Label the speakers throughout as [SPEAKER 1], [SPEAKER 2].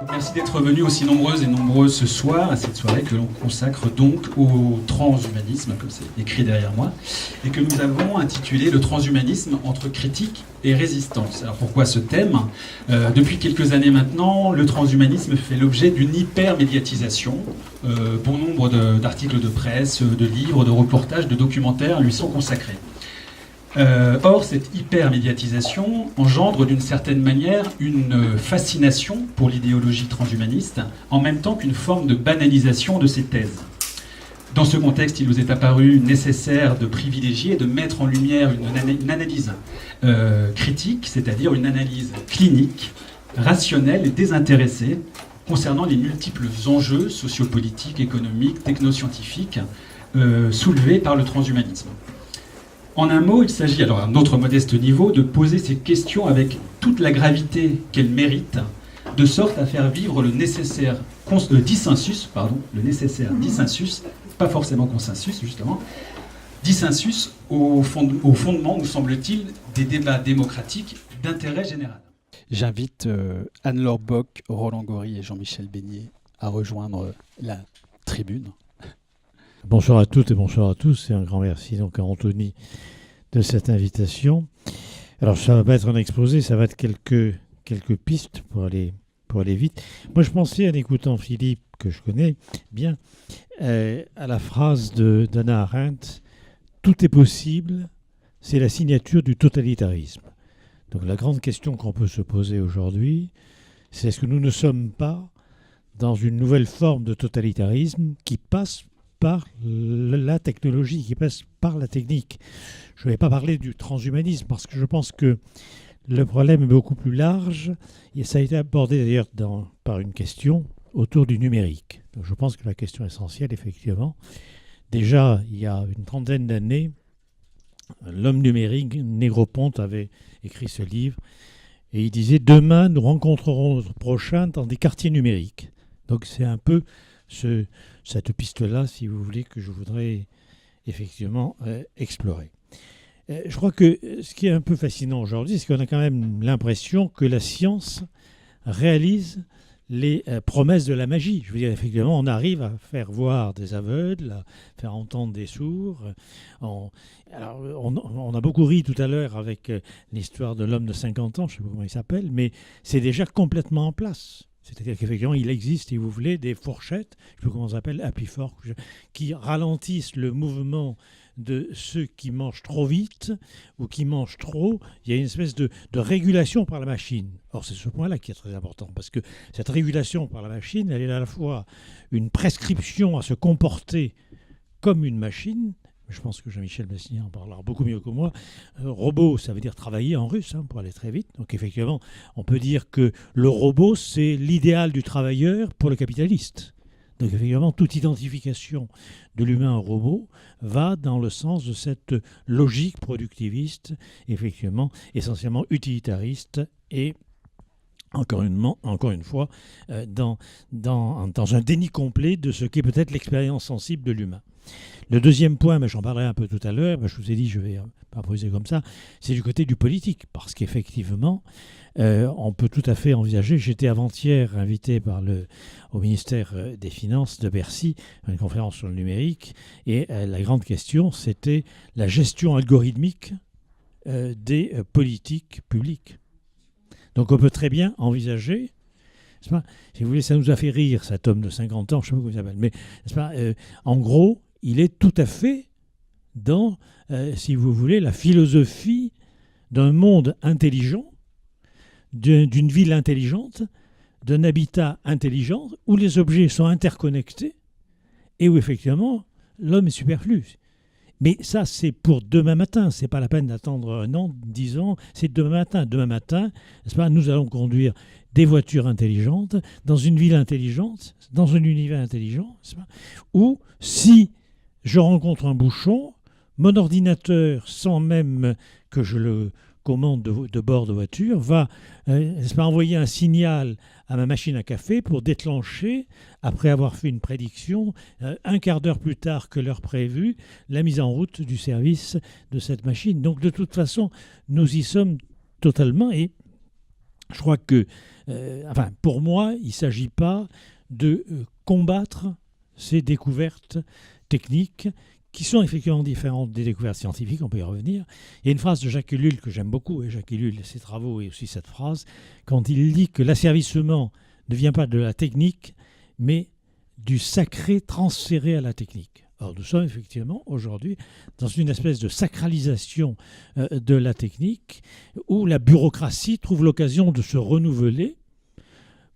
[SPEAKER 1] Merci d'être venus aussi nombreuses et nombreux ce soir à cette soirée que l'on consacre donc au transhumanisme, comme c'est écrit derrière moi, et que nous avons intitulé le transhumanisme entre critique et résistance. Alors pourquoi ce thème ? Depuis quelques années maintenant, le transhumanisme fait l'objet d'une hyper-médiatisation. Bon nombre d'articles de presse, de livres, de reportages, de documentaires lui sont consacrés. Or, cette hyper-médiatisation engendre d'une certaine manière une fascination pour l'idéologie transhumaniste, en même temps qu'une forme de banalisation de ces thèses. Dans ce contexte, il nous est apparu nécessaire de privilégier et de mettre en lumière une analyse critique, c'est-à-dire une analyse clinique, rationnelle et désintéressée, concernant les multiples enjeux sociopolitiques, économiques, technoscientifiques soulevés par le transhumanisme. En un mot, il s'agit, alors à un autre modeste niveau, de poser ces questions avec toute la gravité qu'elles méritent, de sorte à faire vivre le nécessaire dissensus, pas forcément consensus justement, dissensus au fondement, nous semble-t-il, des débats démocratiques d'intérêt général.
[SPEAKER 2] J'invite Anne-Laure Bock, Roland Gory et Jean-Michel Beignet à rejoindre la tribune.
[SPEAKER 3] Bonsoir à toutes et bonsoir à tous, et un grand merci donc à Anthony de cette invitation. Alors ça ne va pas être un exposé, ça va être quelques pistes pour aller vite. Moi je pensais en écoutant Philippe, que je connais bien, à la phrase d'Hannah Arendt, « Tout est possible, c'est la signature du totalitarisme ». Donc la grande question qu'on peut se poser aujourd'hui, c'est est-ce que nous ne sommes pas dans une nouvelle forme de totalitarisme qui passe par la technologie, qui passe par la technique. Je ne vais pas parler du transhumanisme parce que je pense que le problème est beaucoup plus large et ça a été abordé d'ailleurs par une question autour du numérique. Donc je pense que la question essentielle, effectivement, déjà il y a une trentaine d'années, l'homme numérique, Négroponte, avait écrit ce livre et il disait « Demain, nous rencontrerons notre prochain dans des quartiers numériques ». Donc c'est un peu cette piste-là, si vous voulez, que je voudrais effectivement explorer. Je crois que ce qui est un peu fascinant aujourd'hui, c'est qu'on a quand même l'impression que la science réalise les promesses de la magie. Je veux dire, effectivement, on arrive à faire voir des aveugles, à faire entendre des sourds. On a beaucoup ri tout à l'heure avec l'histoire de l'homme de 50 ans, je ne sais pas comment il s'appelle, mais c'est déjà complètement en place. C'est-à-dire qu'effectivement, il existe, si vous voulez, des fourchettes, je ne sais pas comment ça s'appelle, Happy Fork, qui ralentissent le mouvement de ceux qui mangent trop vite ou qui mangent trop. Il y a une espèce de régulation par la machine. Or, c'est ce point-là qui est très important, parce que cette régulation par la machine, elle est à la fois une prescription à se comporter comme une machine. Je pense que Jean-Michel Beignet en parlera beaucoup mieux que moi. Robot, ça veut dire travailler en russe, pour aller très vite. Donc effectivement, on peut dire que le robot, c'est l'idéal du travailleur pour le capitaliste. Donc effectivement, toute identification de l'humain au robot va dans le sens de cette logique productiviste, effectivement, essentiellement utilitariste et encore une fois, dans un déni complet de ce qu'est peut-être l'expérience sensible de l'humain. Le deuxième point, mais j'en parlerai un peu tout à l'heure, je vous ai dit, je vais pas poser comme ça, c'est du côté du politique, parce qu'effectivement, on peut tout à fait envisager, j'étais avant-hier invité au ministère des Finances de Bercy, à une conférence sur le numérique, et la grande question, c'était la gestion algorithmique des politiques publiques. Donc on peut très bien envisager, n'est-ce pas, si vous voulez, ça nous a fait rire, cet homme de 50 ans, je ne sais pas comment il s'appelle, mais n'est-ce pas, en gros, il est tout à fait dans, si vous voulez, la philosophie d'un monde intelligent, d'une ville intelligente, d'un habitat intelligent, où les objets sont interconnectés et où effectivement l'homme est superflu. Mais ça, c'est pour demain matin. Ce n'est pas la peine d'attendre un an, 10 ans. C'est demain matin. Demain matin, n'est-ce pas, nous allons conduire des voitures intelligentes dans une ville intelligente, dans un univers intelligent, n'est-ce pas, où si je rencontre un bouchon, mon ordinateur, sans même que je le commande de bord de voiture, va n'est-ce pas, envoyer un signal à ma machine à café pour déclencher, après avoir fait une prédiction, un quart d'heure plus tard que l'heure prévue, la mise en route du service de cette machine. Donc de toute façon, nous y sommes totalement. Et Je crois que, pour moi, il ne s'agit pas de combattre ces découvertes techniques qui sont effectivement différentes des découvertes scientifiques, on peut y revenir. Il y a une phrase de Jacques Ellul que j'aime beaucoup, et Jacques Ellul, ses travaux et aussi cette phrase, quand il dit que l'asservissement ne vient pas de la technique, mais du sacré transféré à la technique. Or, nous sommes effectivement aujourd'hui dans une espèce de sacralisation de la technique où la bureaucratie trouve l'occasion de se renouveler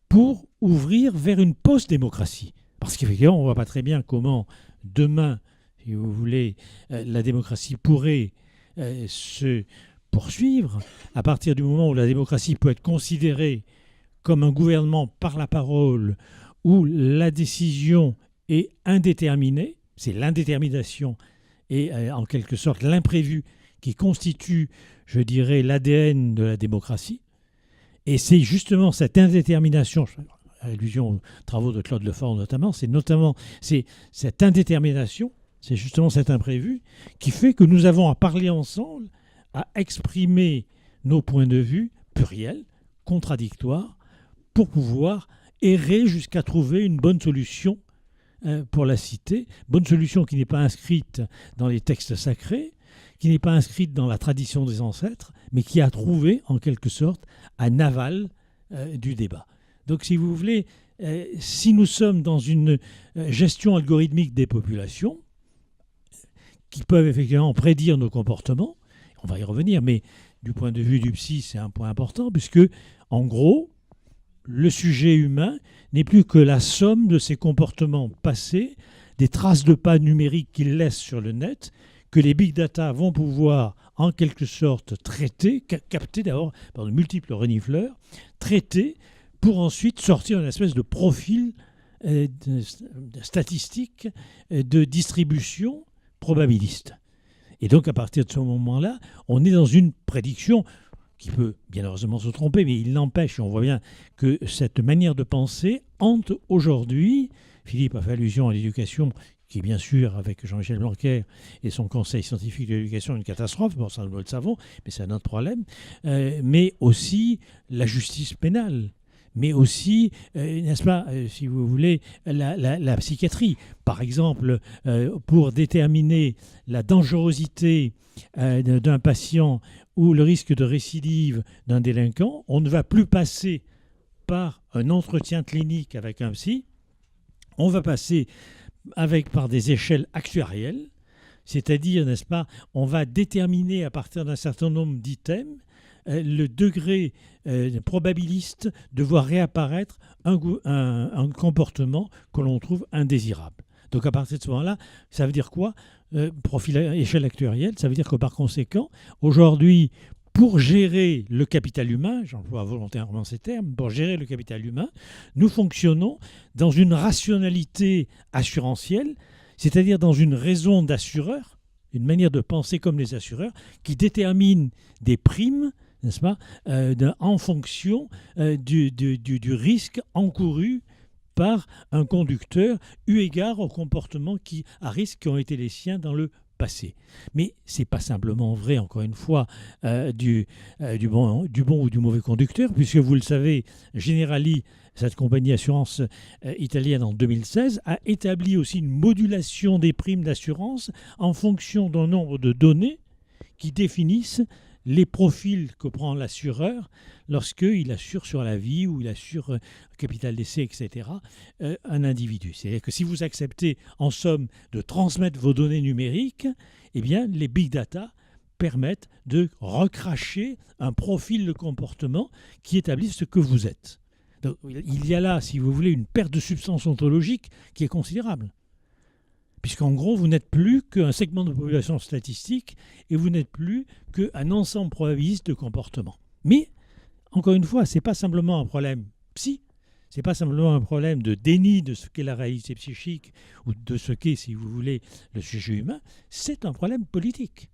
[SPEAKER 3] pour ouvrir vers une post-démocratie. Parce qu'effectivement, on ne voit pas très bien comment demain, si vous voulez, la démocratie pourrait se poursuivre à partir du moment où la démocratie peut être considérée comme un gouvernement par la parole où la décision est indéterminée. C'est l'indétermination et en quelque sorte l'imprévu qui constitue, je dirais, l'ADN de la démocratie. Et c'est justement cette indétermination, allusion aux travaux de Claude Lefort notamment, c'est cette indétermination, c'est justement cet imprévu qui fait que nous avons à parler ensemble, à exprimer nos points de vue pluriels, contradictoires, pour pouvoir errer jusqu'à trouver une bonne solution pour la cité, bonne solution qui n'est pas inscrite dans les textes sacrés, qui n'est pas inscrite dans la tradition des ancêtres, mais qui a trouvé en quelque sorte un aval du débat. Donc si vous voulez, si nous sommes dans une gestion algorithmique des populations, qui peuvent effectivement prédire nos comportements, on va y revenir, mais du point de vue du psy, c'est un point important, puisque en gros, le sujet humain n'est plus que la somme de ses comportements passés, des traces de pas numériques qu'il laisse sur le net, que les big data vont pouvoir en quelque sorte traiter, capter d'abord par de multiples renifleurs, traiter pour ensuite sortir une espèce de profil statistique de distribution probabiliste. Et donc à partir de ce moment-là, on est dans une prédiction qui peut bien heureusement se tromper, mais il n'empêche, et on voit bien que cette manière de penser hante aujourd'hui. Philippe a fait allusion à l'éducation, qui est bien sûr, avec Jean-Michel Blanquer et son conseil scientifique de l'éducation, une catastrophe, bon ça nous le savons, mais c'est un autre problème, mais aussi la justice pénale, mais aussi, n'est-ce pas, si vous voulez, la psychiatrie. Par exemple, pour déterminer la dangerosité d'un patient ou le risque de récidive d'un délinquant, on ne va plus passer par un entretien clinique avec un psy, on va passer par des échelles actuarielles, c'est-à-dire, n'est-ce pas, on va déterminer à partir d'un certain nombre d'items le degré probabiliste de voir réapparaître un comportement que l'on trouve indésirable. Donc à partir de ce moment-là, ça veut dire quoi ? Profil à échelle actuarielle, ça veut dire que par conséquent, aujourd'hui, pour gérer le capital humain, j'emploie volontairement ces termes, pour gérer le capital humain, nous fonctionnons dans une rationalité assurantielle, c'est-à-dire dans une raison d'assureur, une manière de penser comme les assureurs, qui détermine des primes, n'est-ce pas, en fonction du risque encouru par un conducteur, eu égard aux comportements à risque qui ont été les siens dans le passé. Mais ce n'est pas simplement vrai, encore une fois, du bon ou du mauvais conducteur, puisque vous le savez, Generali, cette compagnie assurance italienne en 2016, a établi aussi une modulation des primes d'assurance en fonction d'un nombre de données qui définissent les profils que prend l'assureur lorsqu'il assure sur la vie ou il assure capital d'essai, etc., un individu. C'est-à-dire que si vous acceptez, en somme, de transmettre vos données numériques, eh bien, les big data permettent de recracher un profil de comportement qui établit ce que vous êtes. Donc, il y a là, si vous voulez, une perte de substance ontologique qui est considérable. Puisqu'en gros, vous n'êtes plus qu'un segment de population statistique et vous n'êtes plus qu'un ensemble probabiliste de comportement. Mais, encore une fois, ce n'est pas simplement un problème psy, ce n'est pas simplement un problème de déni de ce qu'est la réalité psychique ou de ce qu'est, si vous voulez, le sujet humain, c'est un problème politique.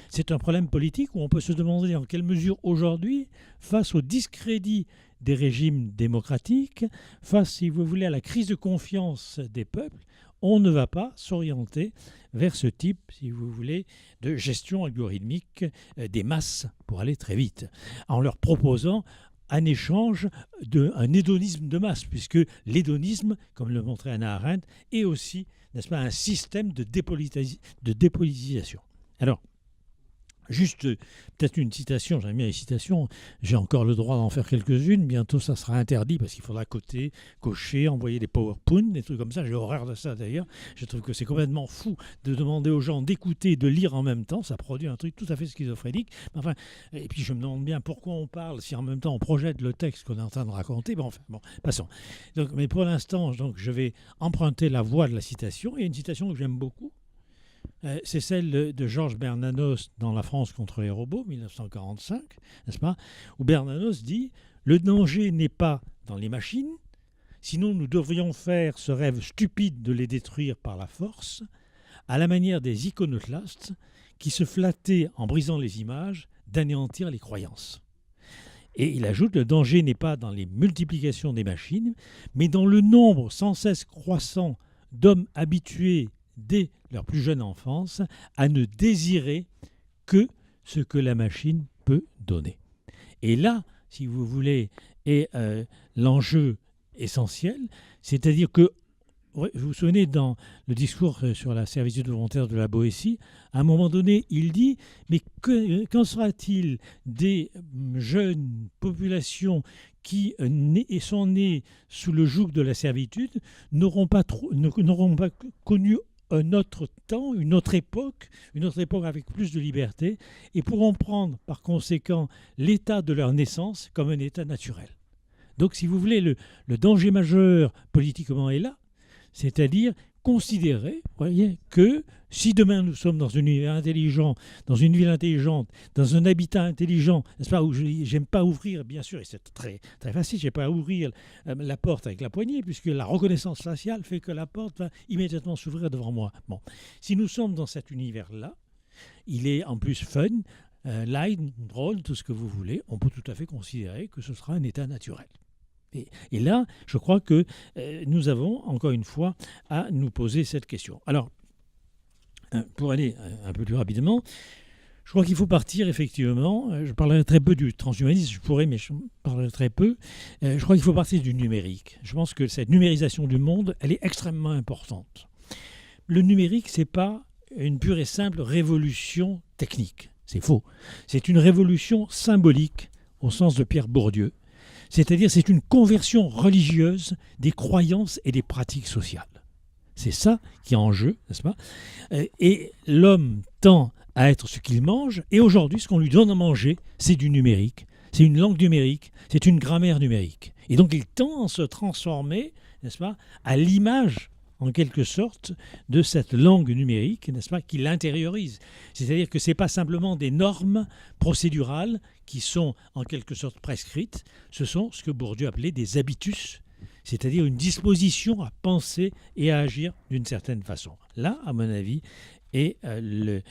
[SPEAKER 3] C'est un problème politique où on peut se demander en quelle mesure aujourd'hui, face au discrédit des régimes démocratiques, face, si vous voulez, à la crise de confiance des peuples, on ne va pas s'orienter vers ce type, si vous voulez, de gestion algorithmique des masses pour aller très vite, en leur proposant en échange d'un hédonisme de masse, puisque l'hédonisme, comme le montrait Hannah Arendt, est aussi, n'est-ce pas, un système de dépolitisation. Alors, juste peut-être une citation, j'aime bien les citations, j'ai encore le droit d'en faire quelques-unes, bientôt ça sera interdit parce qu'il faudra cocher, envoyer des PowerPoint, des trucs comme ça, j'ai horreur de ça d'ailleurs, je trouve que c'est complètement fou de demander aux gens d'écouter, de lire en même temps, ça produit un truc tout à fait schizophrénique, enfin, et puis je me demande bien pourquoi on parle si en même temps on projette le texte qu'on est en train de raconter, bon, passons. Donc, mais pour l'instant, donc, je vais emprunter la voie de la citation, et une citation que j'aime beaucoup, c'est celle de Georges Bernanos dans La France contre les robots, 1945, n'est-ce pas, où Bernanos dit « Le danger n'est pas dans les machines, sinon nous devrions faire ce rêve stupide de les détruire par la force, à la manière des iconoclastes qui se flattaient en brisant les images d'anéantir les croyances. » Et il ajoute « Le danger n'est pas dans les multiplications des machines, mais dans le nombre sans cesse croissant d'hommes habitués dès leur plus jeune enfance, à ne désirer que ce que la machine peut donner. » Et là, si vous voulez, est l'enjeu essentiel, c'est-à-dire que, vous vous souvenez, dans le discours sur la servitude volontaire de la Boétie, à un moment donné, il dit « Mais qu'en sera-t-il des jeunes populations qui sont nées sous le joug de la servitude, n'auront pas connu un autre temps, une autre époque avec plus de liberté, et pourront prendre par conséquent l'état de leur naissance comme un état naturel. » Donc, si vous voulez, le danger majeur politiquement est là, c'est-à-dire considérer, voyez, que si demain nous sommes dans un univers intelligent, dans une ville intelligente, dans un habitat intelligent, n'est-ce pas, où j'aime pas ouvrir, bien sûr, et c'est très, très facile, j'aime pas ouvrir la porte avec la poignée, puisque la reconnaissance faciale fait que la porte va immédiatement s'ouvrir devant moi. Bon, si nous sommes dans cet univers-là, il est en plus fun, light, drôle, tout ce que vous voulez, on peut tout à fait considérer que ce sera un état naturel. Et là, je crois que nous avons, encore une fois, à nous poser cette question. Alors, pour aller un peu plus rapidement, je crois qu'il faut partir, effectivement, je parlerai très peu du transhumanisme, je pourrais, mais je parlerai très peu, je crois qu'il faut partir du numérique. Je pense que cette numérisation du monde, elle est extrêmement importante. Le numérique, ce n'est pas une pure et simple révolution technique, c'est faux. C'est une révolution symbolique, au sens de Pierre Bourdieu. C'est-à-dire, c'est une conversion religieuse des croyances et des pratiques sociales. C'est ça qui est en jeu, n'est-ce pas ? Et l'homme tend à être ce qu'il mange, et aujourd'hui, ce qu'on lui donne à manger, c'est du numérique, c'est une langue numérique, c'est une grammaire numérique. Et donc, il tend à se transformer, n'est-ce pas, à l'image, en quelque sorte, de cette langue numérique, n'est-ce pas, qui l'intériorise. C'est-à-dire que ce n'est pas simplement des normes procédurales qui sont en quelque sorte prescrites, ce sont ce que Bourdieu appelait des habitus, c'est-à-dire une disposition à penser et à agir d'une certaine façon. Là, à mon avis, est le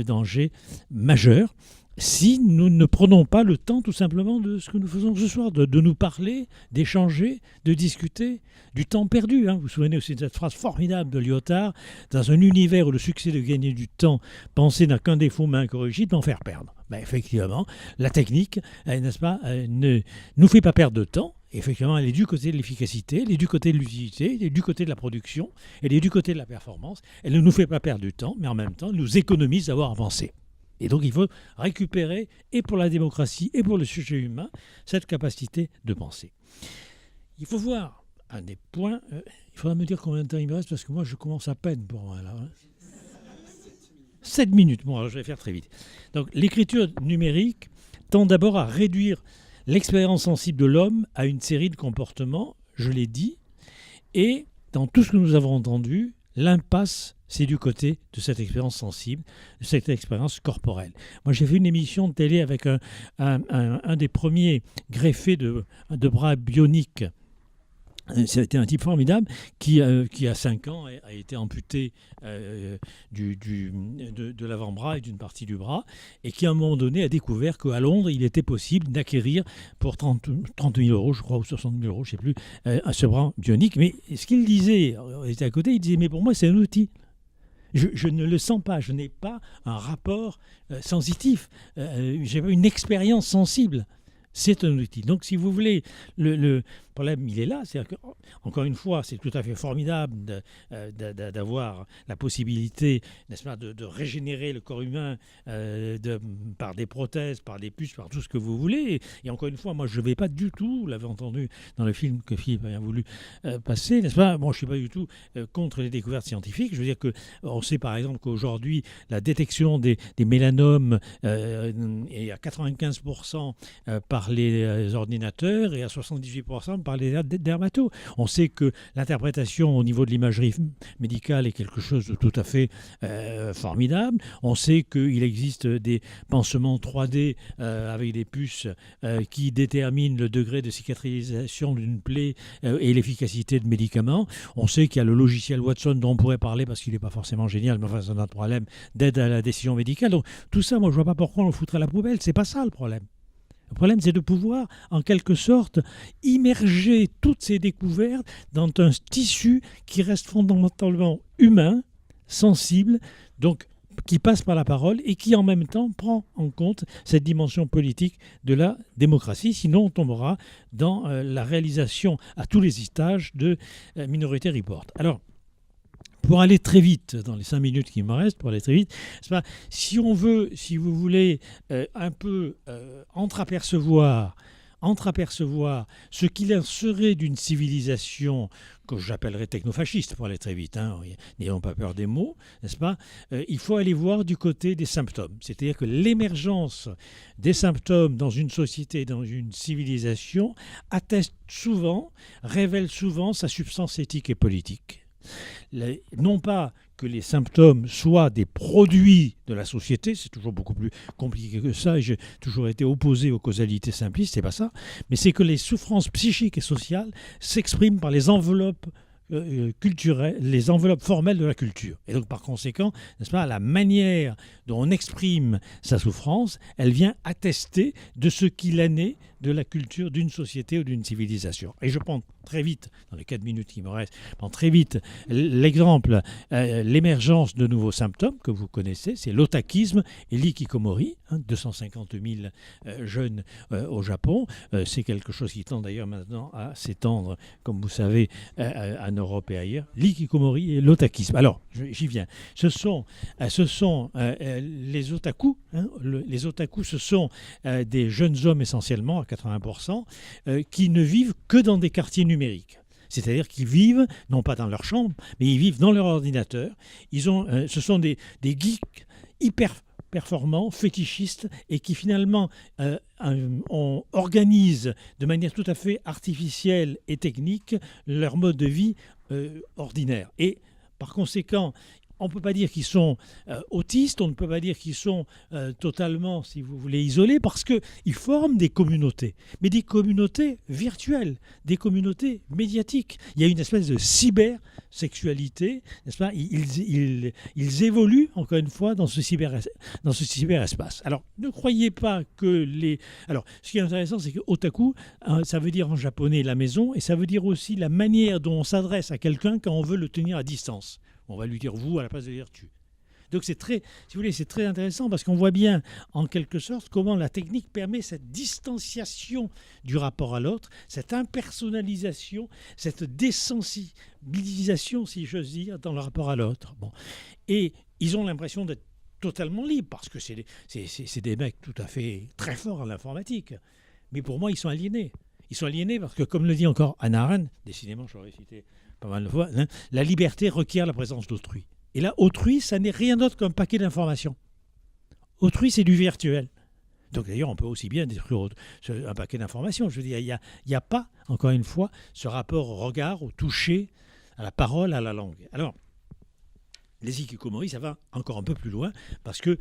[SPEAKER 3] danger majeur, si nous ne prenons pas le temps tout simplement de ce que nous faisons ce soir, de nous parler, d'échanger, de discuter, du temps perdu. Vous vous souvenez aussi de cette phrase formidable de Lyotard, dans un univers où le succès de gagner du temps, penser n'a qu'un défaut mais incorrigible, d'en faire perdre. Effectivement, la technique, n'est-ce pas, ne nous fait pas perdre de temps. Effectivement, elle est du côté de l'efficacité, elle est du côté de l'utilité, elle est du côté de la production, elle est du côté de la performance. Elle ne nous fait pas perdre du temps, mais en même temps, elle nous économise d'avoir avancé. Et donc, il faut récupérer, et pour la démocratie, et pour le sujet humain, cette capacité de penser. Il faut voir un des points... il faudra me dire combien de temps il me reste, parce que moi, je commence à peine pour moi, là. 7 minutes. Bon, alors je vais faire très vite. Donc, l'écriture numérique tend d'abord à réduire l'expérience sensible de l'homme à une série de comportements, je l'ai dit, et dans tout ce que nous avons entendu, l'impasse, c'est du côté de cette expérience sensible, de cette expérience corporelle. Moi, j'ai fait une émission de télé avec un des premiers greffés de bras bioniques. C'était un type formidable qui à 5 ans, a été amputé de l'avant-bras et d'une partie du bras, et qui, à un moment donné, a découvert qu'à Londres, il était possible d'acquérir pour 30 000 euros, je crois, ou 60 000 euros, je ne sais plus, ce bras bionique. Mais ce qu'il disait, il était à côté, il disait, mais pour moi, c'est un outil. Je ne le sens pas, je n'ai pas un rapport sensitif, j'ai pas une expérience sensible. c'est un outil. Donc, si vous voulez, le problème, il est là. C'est-à-dire que, encore une fois, c'est tout à fait formidable d'avoir la possibilité, n'est-ce pas, de régénérer le corps humain par des prothèses, par des puces, par tout ce que vous voulez. Et encore une fois, moi, je ne vais pas du tout, vous l'avez entendu dans le film que Philippe a bien voulu passer, n'est-ce pas? Bon, je ne suis pas du tout contre les découvertes scientifiques. Je veux dire qu'on sait, par exemple, qu'aujourd'hui, la détection des mélanomes est à 95% par les ordinateurs et à 78% par les dermatos. On sait que l'interprétation au niveau de l'imagerie médicale est quelque chose de tout à fait formidable. On sait qu'il existe des pansements 3D avec des puces qui déterminent le degré de cicatrisation d'une plaie et l'efficacité de médicaments. On sait qu'il y a le logiciel Watson dont on pourrait parler parce qu'il n'est pas forcément génial, mais enfin c'est un autre problème, d'aide à la décision médicale. Donc tout ça, moi je ne vois pas pourquoi on le foutrait à la poubelle. C'est pas ça le problème. Le problème, c'est de pouvoir, en quelque sorte, immerger toutes ces découvertes dans un tissu qui reste fondamentalement humain, sensible, donc qui passe par la parole et qui, en même temps, prend en compte cette dimension politique de la démocratie. Sinon, on tombera dans la réalisation à tous les étages de Minority Report. Alors, pour aller très vite, dans les 5 minutes qui me restent, pour aller très vite, si on veut, si vous voulez, un peu entreapercevoir ce qu'il en serait d'une civilisation que j'appellerais technofasciste, pour aller très vite, n'ayons pas peur des mots, n'est-ce pas? Il faut aller voir du côté des symptômes. C'est-à-dire que l'émergence des symptômes dans une société, dans une civilisation, atteste souvent, révèle souvent sa substance éthique et politique. Non pas que les symptômes soient des produits de la société, c'est toujours beaucoup plus compliqué que ça, et j'ai toujours été opposé aux causalités simplistes, c'est pas ça, mais c'est que les souffrances psychiques et sociales s'expriment par les enveloppes culturelles, les enveloppes formelles de la culture. Et donc par conséquent, n'est-ce pas, la manière dont on exprime sa souffrance, elle vient attester de ce qu'il en est de la culture d'une société ou d'une civilisation. Et je prends très vite, dans les 4 minutes qui me restent, je prends très vite l'exemple, l'émergence de nouveaux symptômes que vous connaissez, c'est l'otakisme et l'ikikomori, 250 000 jeunes au Japon. C'est quelque chose qui tend d'ailleurs maintenant à s'étendre, comme vous savez, en Europe et ailleurs. L'ikikomori et l'otakisme. Alors, j'y viens. Ce sont les otaku. Les otaku, ce sont des jeunes hommes essentiellement, à 80%, qui ne vivent que dans des quartiers numériques. C'est-à-dire qu'ils vivent, non pas dans leur chambre, mais ils vivent dans leur ordinateur. Ce sont des geeks hyper performants, fétichistes, et qui finalement on organise de manière tout à fait artificielle et technique leur mode de vie ordinaire. Et par conséquent, on ne peut pas dire qu'ils sont autistes, on ne peut pas dire qu'ils sont totalement, si vous voulez, isolés, parce qu'ils forment des communautés, mais des communautés virtuelles, des communautés médiatiques. Il y a une espèce de cybersexualité, n'est-ce pas? Ils évoluent, encore une fois, dans ce cyberespace. Alors, ne croyez pas que Alors, ce qui est intéressant, c'est que otaku, ça veut dire en japonais la maison, et ça veut dire aussi la manière dont on s'adresse à quelqu'un quand on veut le tenir à distance. On va lui dire vous à la place de dire tu. Donc c'est très, si vous voulez, c'est très intéressant parce qu'on voit bien en quelque sorte comment la technique permet cette distanciation du rapport à l'autre, cette impersonnalisation, cette désensibilisation, si j'ose dire, dans le rapport à l'autre. Bon. Et ils ont l'impression d'être totalement libres parce que c'est des mecs tout à fait très forts en informatique. Mais pour moi, ils sont aliénés. Ils sont aliénés parce que, comme le dit encore Hannah Arendt, décidément, je l'aurais cité pas mal de fois, la liberté requiert la présence d'autrui. Et là, autrui, ça n'est rien d'autre qu'un paquet d'informations. Autrui, c'est du virtuel. Donc d'ailleurs, on peut aussi bien détruire un paquet d'informations. Je veux dire, il n'y a pas, encore une fois, ce rapport au regard, au toucher, à la parole, à la langue. Alors, les hikikomori, ça va encore un peu plus loin parce que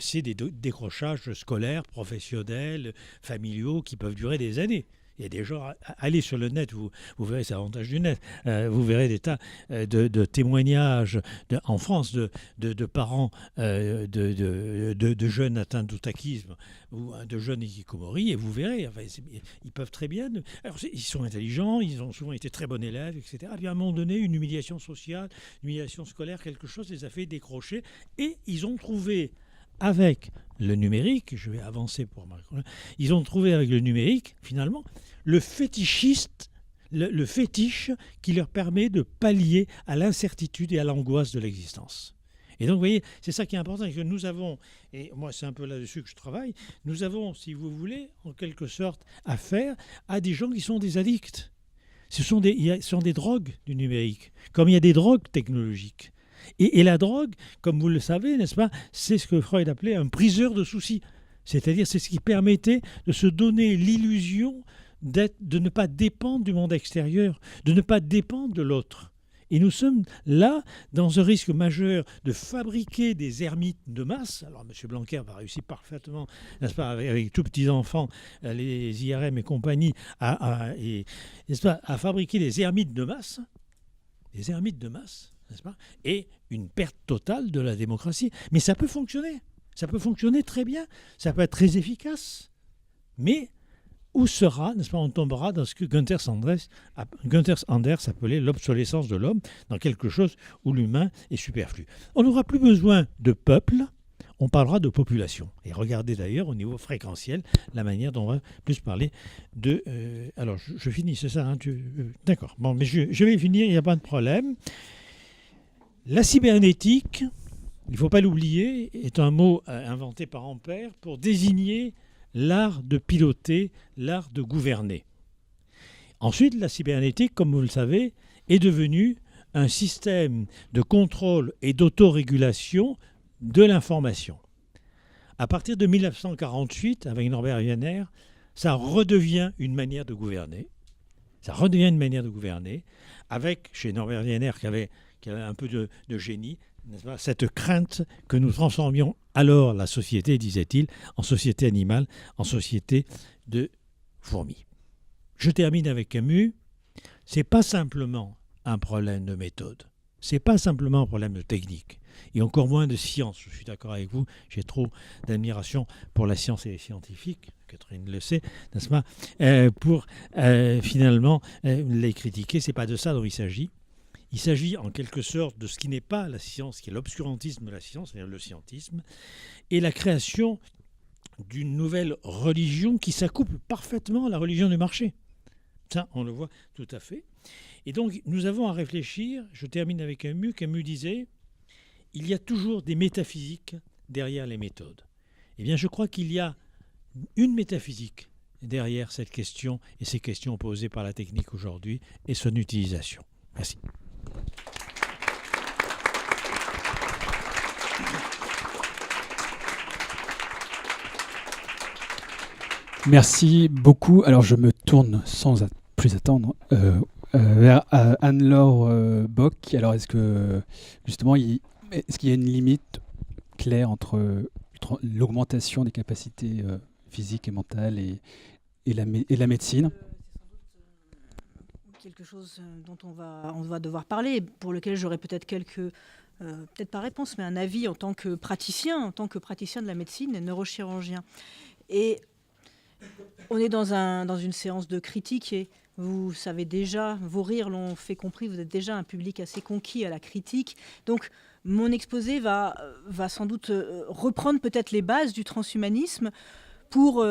[SPEAKER 3] c'est des décrochages scolaires, professionnels, familiaux qui peuvent durer des années. Il y a des gens, allez sur le net, vous verrez, c'est l'avantage du net, vous verrez des tas de témoignages en France de parents de jeunes atteints d'otakisme ou de jeunes hikikomori, et vous verrez, enfin, ils peuvent très bien, alors ils sont intelligents, ils ont souvent été très bons élèves, etc. Et puis à un moment donné, une humiliation sociale, une humiliation scolaire, quelque chose les a fait décrocher, et ils ont trouvé avec le numérique, je vais avancer pour Marc, ils ont trouvé avec le numérique, finalement, le fétiche qui leur permet de pallier à l'incertitude et à l'angoisse de l'existence. Et donc, vous voyez, c'est ça qui est important, c'est que nous avons, et moi c'est un peu là-dessus que je travaille, nous avons, si vous voulez, en quelque sorte, affaire à des gens qui sont des addicts. Ce sont des drogues du numérique, comme il y a des drogues technologiques. Et la drogue, comme vous le savez, n'est-ce pas, c'est ce que Freud appelait un priseur de soucis. C'est-à-dire, c'est ce qui permettait de se donner l'illusion de ne pas dépendre du monde extérieur, de ne pas dépendre de l'autre. Et nous sommes là dans un risque majeur de fabriquer des ermites de masse. Alors M. Blanquer va réussir parfaitement, n'est-ce pas, avec tous petits enfants, les IRM et compagnie, n'est-ce pas, à fabriquer des ermites de masse, n'est-ce pas, et une perte totale de la démocratie. Mais ça peut fonctionner très bien, ça peut être très efficace. Mais où sera, n'est-ce pas, on tombera dans ce que Gunther Anders appelait l'obsolescence de l'homme, dans quelque chose où l'humain est superflu. On n'aura plus besoin de peuple, on parlera de population. Et regardez d'ailleurs au niveau fréquentiel la manière dont on va plus parler de... alors, je finis, c'est ça, hein, d'accord. Bon, mais je vais finir, il n'y a pas de problème. La cybernétique, il ne faut pas l'oublier, est un mot inventé par Ampère pour désigner l'art de piloter, l'art de gouverner. Ensuite, la cybernétique, comme vous le savez, est devenue un système de contrôle et d'autorégulation de l'information. À partir de 1948, avec Norbert Wiener, ça redevient une manière de gouverner. Avec, chez Norbert Wiener, qui avait un peu de génie, n'est-ce pas, cette crainte que nous transformions alors la société, disait-il, en société animale, en société de fourmis. Je termine avec Camus. Ce n'est pas simplement un problème de méthode, ce n'est pas simplement un problème de technique, et encore moins de science. Je suis d'accord avec vous, j'ai trop d'admiration pour la science et les scientifiques, Catherine le sait, n'est-ce pas, pour finalement les critiquer. Ce n'est pas de ça dont il s'agit. Il s'agit en quelque sorte de ce qui n'est pas la science, qui est l'obscurantisme de la science, c'est-à-dire le scientisme, et la création d'une nouvelle religion qui s'accouple parfaitement à la religion du marché. Ça, on le voit tout à fait. Et donc, nous avons à réfléchir, je termine avec Camus. Camus disait « Il y a toujours des métaphysiques derrière les méthodes ». Eh bien, je crois qu'il y a une métaphysique derrière cette question et ces questions posées par la technique aujourd'hui et son utilisation. Merci.
[SPEAKER 2] Merci beaucoup. Alors je me tourne sans plus attendre vers Anne-Laure Bock. Alors est-ce que justement, est-ce qu'il y a une limite claire entre l'augmentation des capacités physiques et mentales et la médecine ?
[SPEAKER 4] Quelque chose dont on va devoir parler, pour lequel j'aurais peut-être peut-être pas réponse, mais un avis en tant que praticien de la médecine et neurochirurgien. Et on est dans une séance de critique et vous savez déjà, vos rires l'ont fait compris, vous êtes déjà un public assez conquis à la critique. Donc mon exposé va sans doute reprendre peut-être les bases du transhumanisme pour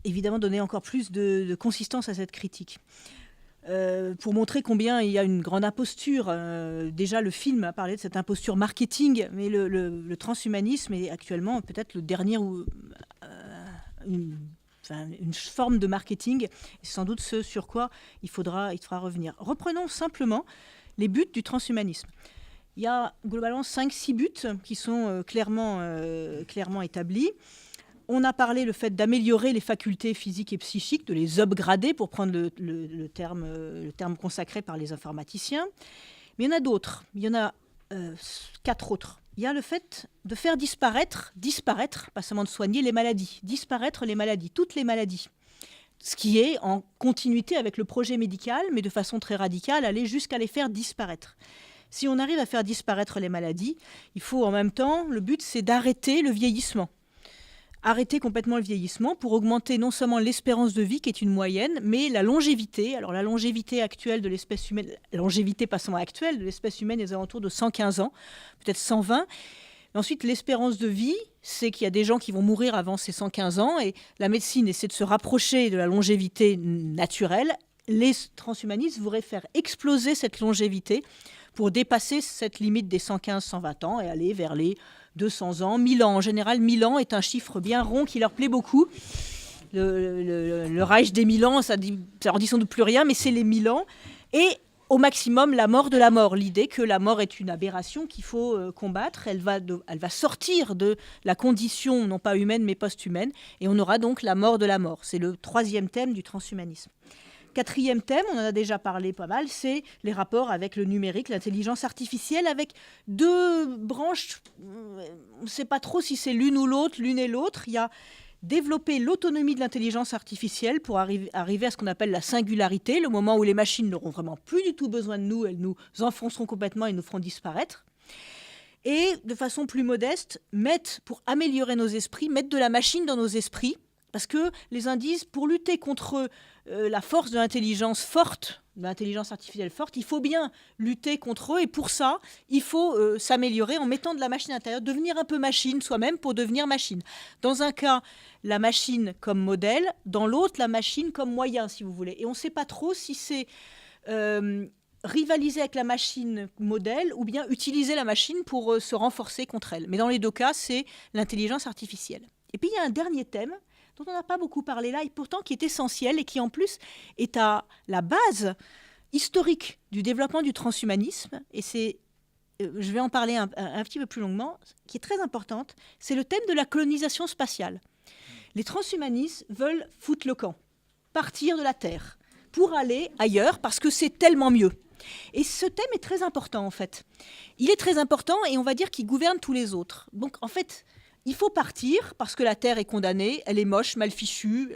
[SPEAKER 4] évidemment donner encore plus de consistance à cette critique. Pour montrer combien il y a une grande imposture. Déjà, le film a parlé de cette imposture marketing, mais le transhumanisme est actuellement peut-être le dernier une forme de marketing. C'est sans doute ce sur quoi il faudra revenir. Reprenons simplement les buts du transhumanisme. Il y a globalement 5-6 buts qui sont clairement établis. On a parlé le fait d'améliorer les facultés physiques et psychiques, de les upgrader, pour prendre le terme consacré par les informaticiens. Mais il y en a d'autres. Il y en a 4 autres. Il y a le fait de faire disparaître, pas seulement de soigner les maladies, disparaître les maladies, toutes les maladies. Ce qui est en continuité avec le projet médical, mais de façon très radicale, aller jusqu'à les faire disparaître. Si on arrive à faire disparaître les maladies, il faut en même temps, le but c'est d'arrêter le vieillissement. Arrêter complètement le vieillissement pour augmenter non seulement l'espérance de vie, qui est une moyenne, mais la longévité. Alors la longévité actuelle de l'espèce humaine, la longévité pas seulement actuelle de l'espèce humaine est aux alentours de 115 ans, peut-être 120. Ensuite, l'espérance de vie, c'est qu'il y a des gens qui vont mourir avant ces 115 ans, et la médecine essaie de se rapprocher de la longévité naturelle. Les transhumanistes voudraient faire exploser cette longévité pour dépasser cette limite des 115-120 ans et aller vers les 200 ans, 1000 ans. En général, 1000 ans est un chiffre bien rond qui leur plaît beaucoup. Le Reich des 1000 ans, ça leur dit sans doute plus rien, mais c'est les 1000 ans. Et au maximum, la mort de la mort. L'idée que la mort est une aberration qu'il faut combattre. Elle va sortir de la condition, non pas humaine, mais post-humaine. Et on aura donc la mort de la mort. C'est le 3e thème du transhumanisme. 4e thème, on en a déjà parlé pas mal, c'est les rapports avec le numérique, l'intelligence artificielle, avec 2 branches. On ne sait pas trop si c'est l'une ou l'autre, l'une et l'autre. Il y a développer l'autonomie de l'intelligence artificielle pour arriver à ce qu'on appelle la singularité, le moment où les machines n'auront vraiment plus du tout besoin de nous, elles nous enfonceront complètement et nous feront disparaître. Et de façon plus modeste, pour améliorer nos esprits, mettre de la machine dans nos esprits, parce que les indices, pour lutter contre la force de l'intelligence forte, de l'intelligence artificielle forte, il faut bien lutter contre eux. Et pour ça, il faut s'améliorer en mettant de la machine à l'intérieur, devenir un peu machine soi-même pour devenir machine. Dans un cas, la machine comme modèle, dans l'autre, la machine comme moyen, si vous voulez. Et on ne sait pas trop si c'est rivaliser avec la machine modèle ou bien utiliser la machine pour se renforcer contre elle. Mais dans les 2 cas, c'est l'intelligence artificielle. Et puis, il y a un dernier thème dont on n'a pas beaucoup parlé là, et pourtant qui est essentiel et qui en plus est à la base historique du développement du transhumanisme, et je vais en parler un petit peu plus longuement, qui est très importante, c'est le thème de la colonisation spatiale. Les transhumanistes veulent foutre le camp, partir de la Terre, pour aller ailleurs, parce que c'est tellement mieux. Et ce thème est très important, en fait. Il est très important, et on va dire qu'il gouverne tous les autres. Donc, en fait, il faut partir parce que la Terre est condamnée, elle est moche, mal fichue.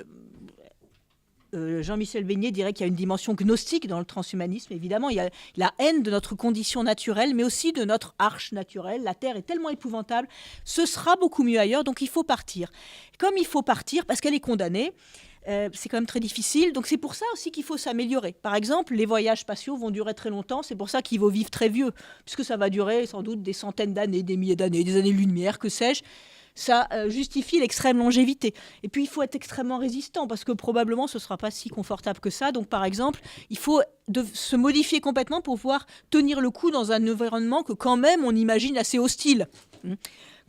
[SPEAKER 4] Jean-Michel Beignet dirait qu'il y a une dimension gnostique dans le transhumanisme. Évidemment, il y a la haine de notre condition naturelle, mais aussi de notre arche naturelle. La Terre est tellement épouvantable, ce sera beaucoup mieux ailleurs, donc il faut partir. Comme il faut partir parce qu'elle est condamnée, c'est quand même très difficile. Donc c'est pour ça aussi qu'il faut s'améliorer. Par exemple, les voyages spatiaux vont durer très longtemps. C'est pour ça qu'il faut vivre très vieux, puisque ça va durer sans doute des centaines d'années, des milliers d'années, des années-lumière, que sais-je. Ça justifie l'extrême longévité. Et puis, il faut être extrêmement résistant parce que probablement, ce ne sera pas si confortable que ça. Donc, par exemple, il faut se modifier complètement pour pouvoir tenir le coup dans un environnement que quand même, on imagine assez hostile.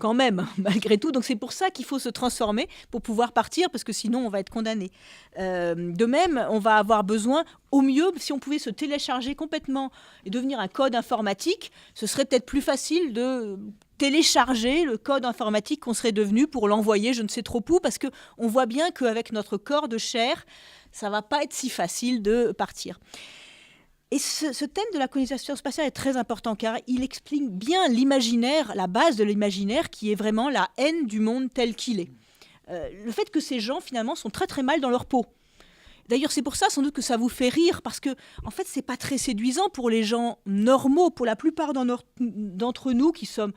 [SPEAKER 4] Quand même, malgré tout. Donc, c'est pour ça qu'il faut se transformer pour pouvoir partir parce que sinon, on va être condamné. De même, on va avoir besoin, au mieux, si on pouvait se télécharger complètement et devenir un code informatique, ce serait peut-être plus facile de télécharger le code informatique qu'on serait devenu pour l'envoyer je ne sais trop où, parce qu'on voit bien qu'avec notre corps de chair, ça ne va pas être si facile de partir. Et ce thème de la colonisation spatiale est très important car il explique bien l'imaginaire, la base de l'imaginaire qui est vraiment la haine du monde tel qu'il est. Le fait que ces gens finalement sont très très mal dans leur peau. D'ailleurs, c'est pour ça sans doute que ça vous fait rire parce que en fait, c'est pas très séduisant pour les gens normaux, pour la plupart d'entre nous qui sommes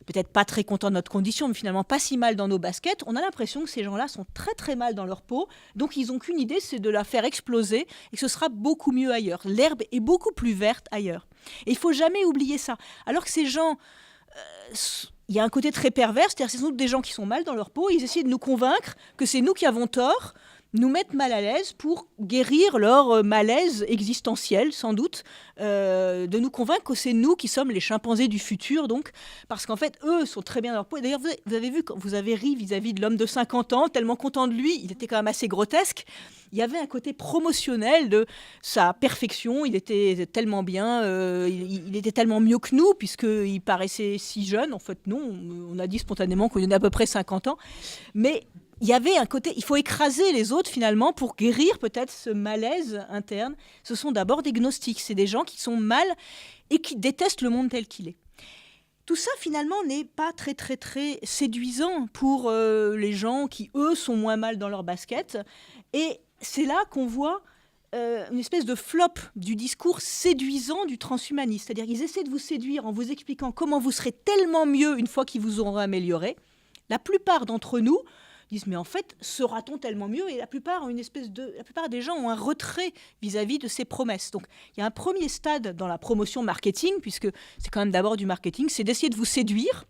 [SPEAKER 4] peut-être pas très contents de notre condition, mais finalement pas si mal dans nos baskets, on a l'impression que ces gens-là sont très très mal dans leur peau, donc ils n'ont qu'une idée, c'est de la faire exploser, et que ce sera beaucoup mieux ailleurs. L'herbe est beaucoup plus verte ailleurs. Et il ne faut jamais oublier ça. Alors que ces gens, il y a un côté très pervers, c'est-à-dire c'est sans doute des gens qui sont mal dans leur peau, ils essaient de nous convaincre que c'est nous qui avons tort, nous mettre mal à l'aise pour guérir leur malaise existentiel, sans doute, de nous convaincre que c'est nous qui sommes les chimpanzés du futur, donc, parce qu'en fait, eux sont très bien dans leur peau. D'ailleurs, vous avez vu, quand vous avez ri vis-à-vis de l'homme de 50 ans, tellement content de lui, il était quand même assez grotesque, il y avait un côté promotionnel de sa perfection, il était tellement bien, il était tellement mieux que nous, puisqu'il paraissait si jeune. En fait, non, on a dit spontanément qu'il y en a à peu près 50 ans, mais il y avait un côté, il faut écraser les autres finalement pour guérir peut-être ce malaise interne. Ce sont d'abord des gnostiques, c'est des gens qui sont mal et qui détestent le monde tel qu'il est. Tout ça finalement n'est pas très très très séduisant pour les gens qui eux sont moins mal dans leur basket. Et c'est là qu'on voit une espèce de flop du discours séduisant du transhumaniste. C'est-à-dire qu'ils essaient de vous séduire en vous expliquant comment vous serez tellement mieux une fois qu'ils vous auront amélioré. La plupart d'entre nous disent mais en fait sera-t-on tellement mieux, et la plupart des gens ont un retrait vis-à-vis de ces promesses. Donc il y a un premier stade dans la promotion marketing, puisque c'est quand même d'abord du marketing, c'est d'essayer de vous séduire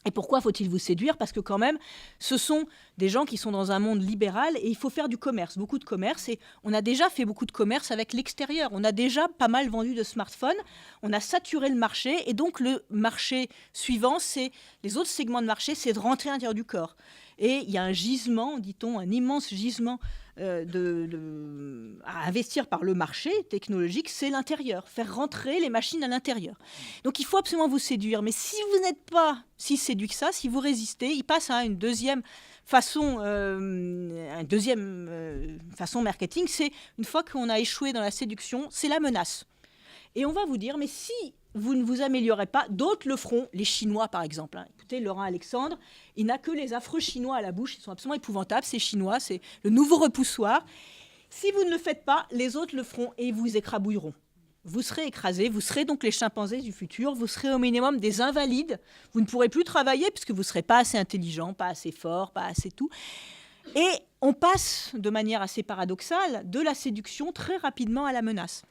[SPEAKER 4] Et pourquoi faut-il vous séduire? Parce que quand même, ce sont des gens qui sont dans un monde libéral et il faut faire du commerce, beaucoup de commerce. Et on a déjà fait beaucoup de commerce avec l'extérieur. On a déjà pas mal vendu de smartphones. On a saturé le marché. Et donc, le marché suivant, c'est les autres segments de marché, c'est de rentrer à l'intérieur du corps. Et il y a un gisement, dit-on, un immense gisement à investir par le marché technologique, c'est l'intérieur, faire rentrer les machines à l'intérieur. Donc il faut absolument vous séduire, mais si vous n'êtes pas si séduit que ça, si vous résistez, il passe à une deuxième façon, façon marketing, c'est une fois qu'on a échoué dans la séduction, c'est la menace. Et on va vous dire, mais si vous ne vous améliorez pas, d'autres le feront, les Chinois par exemple. Écoutez, Laurent Alexandre, il n'a que les affreux Chinois à la bouche, ils sont absolument épouvantables, ces Chinois, c'est le nouveau repoussoir. Si vous ne le faites pas, les autres le feront et vous écrabouilleront. Vous serez écrasés, vous serez donc les chimpanzés du futur, vous serez au minimum des invalides, vous ne pourrez plus travailler puisque vous ne serez pas assez intelligent, pas assez fort, pas assez tout. Et on passe de manière assez paradoxale de la séduction très rapidement à la menace.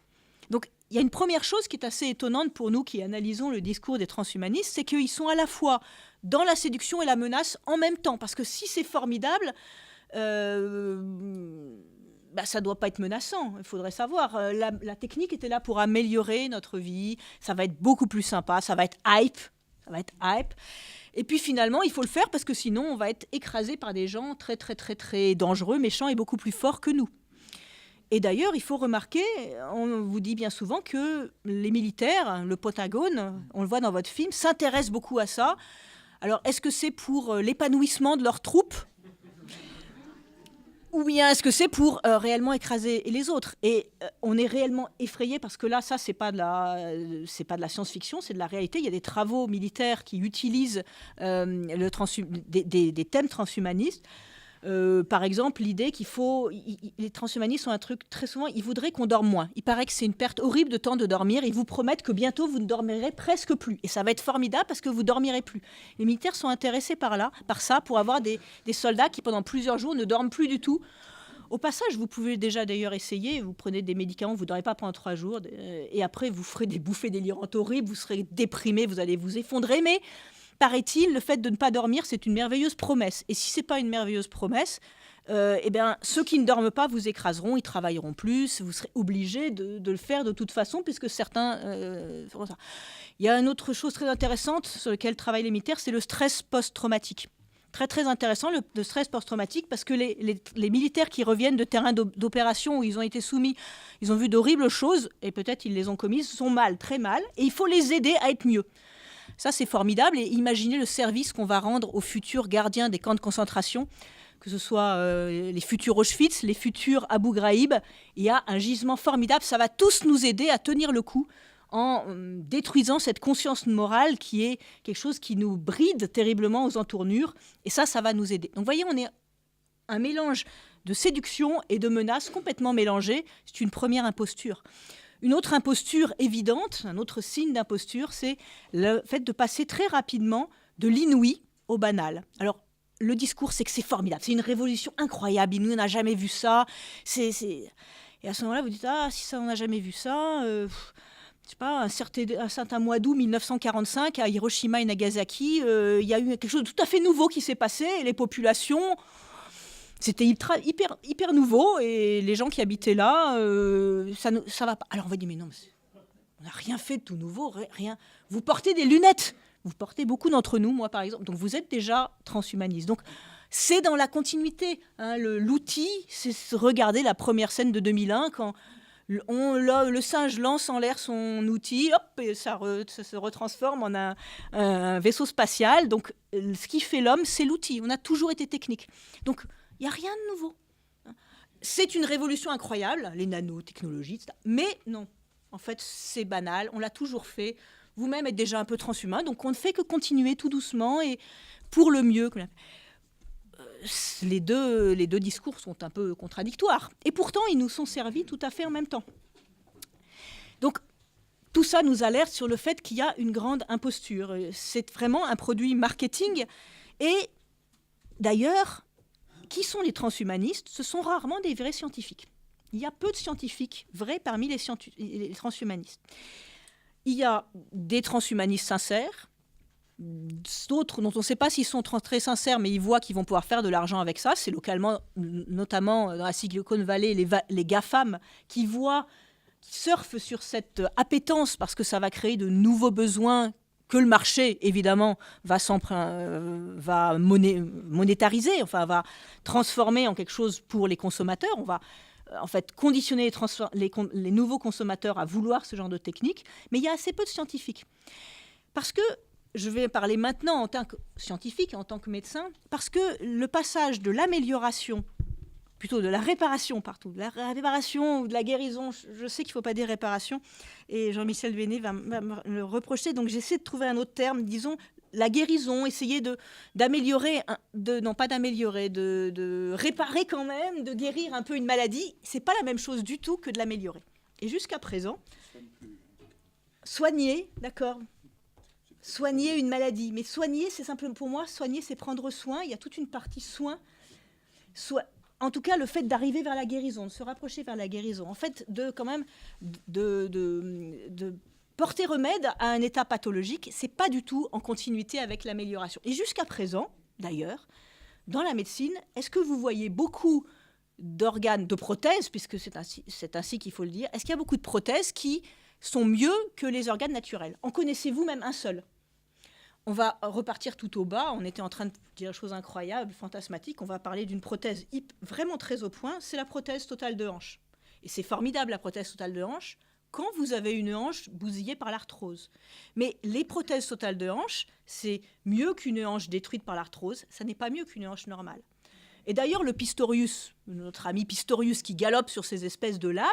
[SPEAKER 4] Donc, il y a une première chose qui est assez étonnante pour nous qui analysons le discours des transhumanistes, c'est qu'ils sont à la fois dans la séduction et la menace en même temps. Parce que si c'est formidable, ça ne doit pas être menaçant. Il faudrait savoir. La technique était là pour améliorer notre vie. Ça va être beaucoup plus sympa. Ça va être hype. Et puis finalement, il faut le faire parce que sinon, on va être écrasé par des gens très, très, très, très dangereux, méchants et beaucoup plus forts que nous. Et d'ailleurs, il faut remarquer, on vous dit bien souvent que les militaires, le Pentagone, on le voit dans votre film, s'intéressent beaucoup à ça. Alors, est-ce que c'est pour l'épanouissement de leurs troupes ? Ou bien est-ce que c'est pour réellement écraser les autres ? Et on est réellement effrayé parce que là, ça, c'est pas de la science-fiction, c'est de la réalité. Il y a des travaux militaires qui utilisent des thèmes transhumanistes. Par exemple, l'idée qu'il faut... les transhumanistes ont un truc, très souvent, ils voudraient qu'on dorme moins. Il paraît que c'est une perte horrible de temps de dormir. Ils vous promettent que bientôt, vous ne dormirez presque plus. Et ça va être formidable parce que vous ne dormirez plus. Les militaires sont intéressés par ça, pour avoir des soldats qui, pendant plusieurs jours, ne dorment plus du tout. Au passage, vous pouvez déjà d'ailleurs essayer. Vous prenez des médicaments, vous ne dormez pas pendant 3 jours. Et après, vous ferez des bouffées délirantes horribles. Vous serez déprimé, vous allez vous effondrer. Mais... paraît-il, le fait de ne pas dormir, c'est une merveilleuse promesse. Et si ce n'est pas une merveilleuse promesse, ceux qui ne dorment pas vous écraseront, ils travailleront plus, vous serez obligés de le faire de toute façon, puisque certains feront ça. Il y a une autre chose très intéressante sur laquelle travaillent les militaires, c'est le stress post-traumatique. Très, très intéressant, le stress post-traumatique, parce que les militaires qui reviennent de terrains d'opération où ils ont été soumis, ils ont vu d'horribles choses, et peut-être ils les ont commises, sont mal, très mal, et il faut les aider à être mieux. Ça, c'est formidable. Et imaginez le service qu'on va rendre aux futurs gardiens des camps de concentration, que ce soit les futurs Auschwitz, les futurs Abu Ghraib. Il y a un gisement formidable. Ça va tous nous aider à tenir le coup en détruisant cette conscience morale qui est quelque chose qui nous bride terriblement aux entournures. Et ça va nous aider. Donc, vous voyez, on est un mélange de séduction et de menace complètement mélangé. C'est une première imposture. Une autre imposture évidente, un autre signe d'imposture, c'est le fait de passer très rapidement de l'inouï au banal. Alors, le discours, c'est que c'est formidable, c'est une révolution incroyable, nous, on n'a jamais vu ça. Et à ce moment-là, vous dites, si ça, on n'a jamais vu ça, je sais pas, un certain mois d'août 1945, à Hiroshima et Nagasaki, il y a eu quelque chose de tout à fait nouveau qui s'est passé, et les populations... C'était hyper nouveau et les gens qui habitaient là, ça va pas. Alors on va dire, mais non, on n'a rien fait de tout nouveau, rien. Vous portez des lunettes, vous portez beaucoup d'entre nous, moi par exemple, donc vous êtes déjà transhumaniste. Donc c'est dans la continuité. L'outil, c'est regarder la première scène de 2001 quand le singe lance en l'air son outil, hop, et ça se retransforme en un vaisseau spatial. Donc ce qui fait l'homme, c'est l'outil. On a toujours été technique. Donc il n'y a rien de nouveau. C'est une révolution incroyable, les nanotechnologies, etc. Mais non, en fait, c'est banal, on l'a toujours fait. Vous-même êtes déjà un peu transhumain, donc on ne fait que continuer tout doucement et pour le mieux. Les deux discours sont un peu contradictoires. Et pourtant, ils nous sont servis tout à fait en même temps. Donc, tout ça nous alerte sur le fait qu'il y a une grande imposture. C'est vraiment un produit marketing. Et d'ailleurs... qui sont les transhumanistes ? Ce sont rarement des vrais scientifiques. Il y a peu de scientifiques vrais parmi les transhumanistes. Il y a des transhumanistes sincères, d'autres dont on ne sait pas s'ils sont très sincères, mais ils voient qu'ils vont pouvoir faire de l'argent avec ça. C'est localement, notamment dans la Silicon Valley, les GAFAM qui surfent sur cette appétence parce que ça va créer de nouveaux besoins que le marché, évidemment, va monétariser, enfin va transformer en quelque chose pour les consommateurs. On va en fait conditionner les nouveaux consommateurs à vouloir ce genre de technique, mais il y a assez peu de scientifiques. Parce que, je vais parler maintenant en tant que scientifique, en tant que médecin, parce que le passage de l'amélioration, plutôt de la réparation partout, de la réparation ou de la guérison, je sais qu'il ne faut pas dire réparation, et Jean-Michel Vénet va me le reprocher, donc j'essaie de trouver un autre terme, disons la guérison, essayer d'améliorer, de réparer quand même, de guérir un peu une maladie, c'est pas la même chose du tout que de l'améliorer. Et jusqu'à présent, soigner, d'accord, soigner une maladie, mais soigner, c'est simplement, pour moi, soigner, c'est prendre soin, il y a toute une partie soin, en tout cas, le fait d'arriver vers la guérison, de se rapprocher vers la guérison, en fait, de porter remède à un état pathologique, c'est pas du tout en continuité avec l'amélioration. Et jusqu'à présent, d'ailleurs, dans la médecine, est-ce que vous voyez beaucoup d'organes, de prothèses, puisque c'est ainsi qu'il faut le dire, est-ce qu'il y a beaucoup de prothèses qui sont mieux que les organes naturels? En connaissez-vous même un seul? On va repartir tout au bas. On était en train de dire des choses incroyables, fantasmatiques. On va parler d'une prothèse vraiment très au point. C'est la prothèse totale de hanche. Et c'est formidable, la prothèse totale de hanche, quand vous avez une hanche bousillée par l'arthrose. Mais les prothèses totales de hanche, c'est mieux qu'une hanche détruite par l'arthrose. Ça n'est pas mieux qu'une hanche normale. Et d'ailleurs, le Pistorius, notre ami Pistorius qui galope sur ces espèces de lames,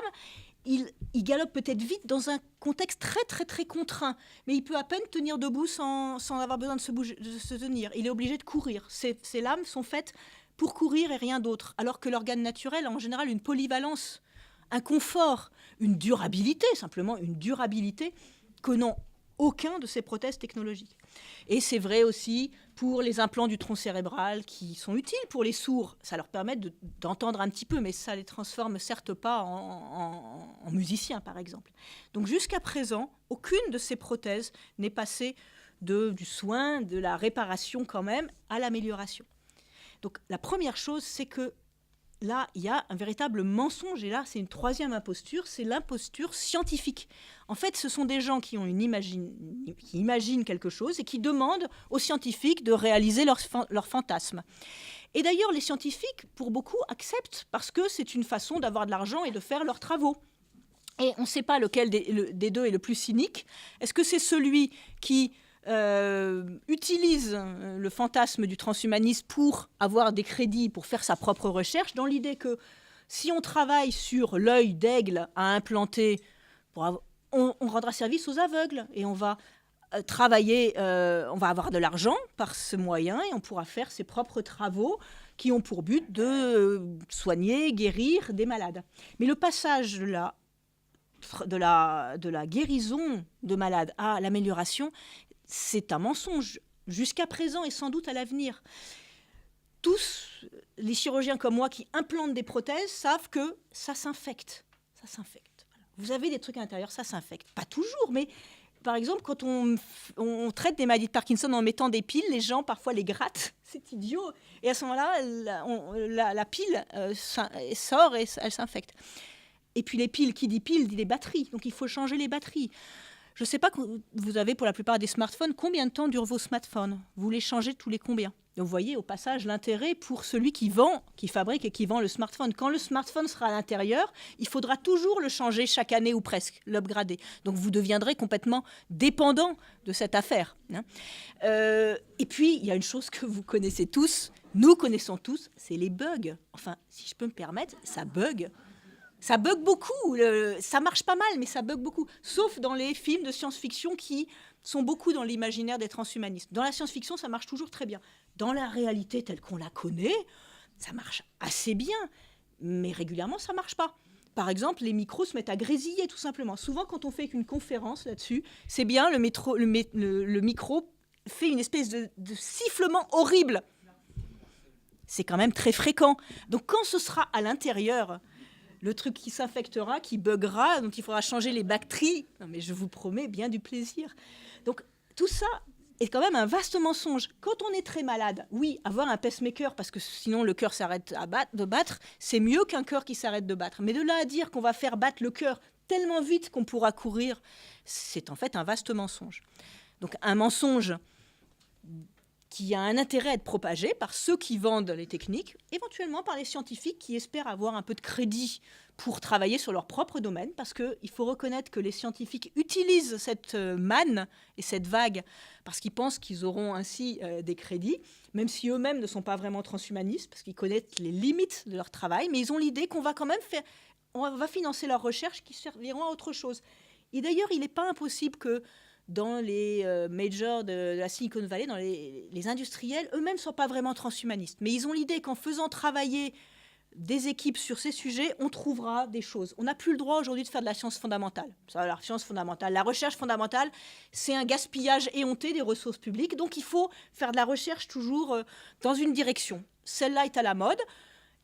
[SPEAKER 4] il galope peut-être vite dans un contexte très, très, très contraint. Mais il peut à peine tenir debout sans avoir besoin de se tenir. Il est obligé de courir. Ces lames sont faites pour courir et rien d'autre. Alors que l'organe naturel a en général une polyvalence, un confort, une durabilité, simplement une durabilité que n'ont aucun de ces prothèses technologiques. Et c'est vrai aussi pour les implants du tronc cérébral qui sont utiles pour les sourds. Ça leur permet d'entendre un petit peu, mais ça ne les transforme certes pas en musiciens, par exemple. Donc jusqu'à présent, aucune de ces prothèses n'est passée du soin, de la réparation quand même, à l'amélioration. Donc la première chose, c'est que là, il y a un véritable mensonge. Et là, c'est une troisième imposture, c'est l'imposture scientifique. En fait, ce sont des gens qui imaginent quelque chose et qui demandent aux scientifiques de réaliser leur fantasme. Et d'ailleurs, les scientifiques, pour beaucoup, acceptent parce que c'est une façon d'avoir de l'argent et de faire leurs travaux. Et on ne sait pas lequel des deux est le plus cynique. Est-ce que c'est celui qui utilise le fantasme du transhumanisme pour avoir des crédits, pour faire sa propre recherche, dans l'idée que si on travaille sur l'œil d'aigle à implanter, on rendra service aux aveugles et on va travailler, on va avoir de l'argent par ce moyen et on pourra faire ses propres travaux qui ont pour but de soigner, guérir des malades. Mais le passage de la guérison de malades à l'amélioration, c'est un mensonge jusqu'à présent et sans doute à l'avenir. Tous les chirurgiens comme moi qui implantent des prothèses savent que ça s'infecte. Ça s'infecte. Voilà. Vous avez des trucs à l'intérieur, ça s'infecte. Pas toujours, mais par exemple, quand on traite des maladies de Parkinson en mettant des piles, les gens parfois les grattent. C'est idiot. Et à ce moment-là, la pile sort et elle s'infecte. Et puis les piles, qui dit pile, dit les batteries. Donc il faut changer les batteries. Je ne sais pas, vous avez pour la plupart des smartphones, combien de temps durent vos smartphones? Vous les changez tous les combien? Donc vous voyez au passage l'intérêt pour celui qui fabrique et qui vend le smartphone. Quand le smartphone sera à l'intérieur, il faudra toujours le changer chaque année ou presque, l'upgrader. Donc vous deviendrez complètement dépendant de cette affaire. Et puis il y a une chose que vous connaissez tous, nous connaissons tous, c'est les bugs. Enfin, si je peux me permettre, ça bug. Ça bug beaucoup, ça marche pas mal, mais ça bug beaucoup. Sauf dans les films de science-fiction qui sont beaucoup dans l'imaginaire des transhumanistes. Dans la science-fiction, ça marche toujours très bien. Dans la réalité telle qu'on la connaît, ça marche assez bien, mais régulièrement, ça marche pas. Par exemple, les micros se mettent à grésiller, tout simplement. Souvent, quand on fait une conférence là-dessus, c'est bien, le micro fait une espèce de sifflement horrible. C'est quand même très fréquent. Donc, quand ce sera à l'intérieur, le truc qui s'infectera, qui buggera, dont il faudra changer les batteries. Non, mais je vous promets bien du plaisir. Donc, tout ça, est quand même un vaste mensonge. Quand on est très malade, oui, avoir un pacemaker, parce que sinon le cœur s'arrête de battre, c'est mieux qu'un cœur qui s'arrête de battre. Mais de là à dire qu'on va faire battre le cœur tellement vite qu'on pourra courir, c'est en fait un vaste mensonge. Donc un mensonge qui a un intérêt à être propagé par ceux qui vendent les techniques, éventuellement par les scientifiques qui espèrent avoir un peu de crédit pour travailler sur leur propre domaine, parce qu'il faut reconnaître que les scientifiques utilisent cette manne et cette vague parce qu'ils pensent qu'ils auront ainsi des crédits, même si eux-mêmes ne sont pas vraiment transhumanistes, parce qu'ils connaissent les limites de leur travail, mais ils ont l'idée qu'on va quand même on va financer leurs recherches qui serviront à autre chose. Et d'ailleurs, il n'est pas impossible que dans les majors de la Silicon Valley, dans les industriels, eux-mêmes ne sont pas vraiment transhumanistes. Mais ils ont l'idée qu'en faisant travailler des équipes sur ces sujets, on trouvera des choses. On n'a plus le droit aujourd'hui de faire de la science fondamentale. La science fondamentale, la recherche fondamentale, c'est un gaspillage éhonté des ressources publiques. Donc il faut faire de la recherche toujours dans une direction. Celle-là est à la mode.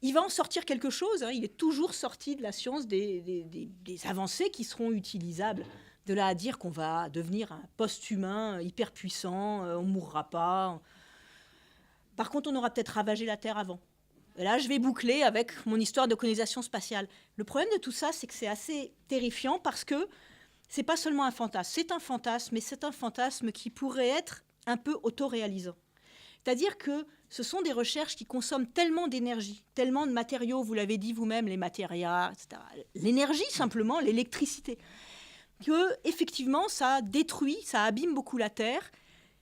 [SPEAKER 4] Il va en sortir quelque chose. Il est toujours sorti de la science des avancées qui seront utilisables. De là à dire qu'on va devenir un post-humain hyper puissant, on ne mourra pas. Par contre, on aura peut-être ravagé la Terre avant. Et là, je vais boucler avec mon histoire de colonisation spatiale. Le problème de tout ça, c'est que c'est assez terrifiant parce que ce n'est pas seulement un fantasme. C'est un fantasme, mais c'est un fantasme qui pourrait être un peu autoréalisant. C'est-à-dire que ce sont des recherches qui consomment tellement d'énergie, tellement de matériaux, vous l'avez dit vous-même, les matériaux, etc. L'énergie, simplement, l'électricité. Que effectivement ça détruit, ça abîme beaucoup la Terre,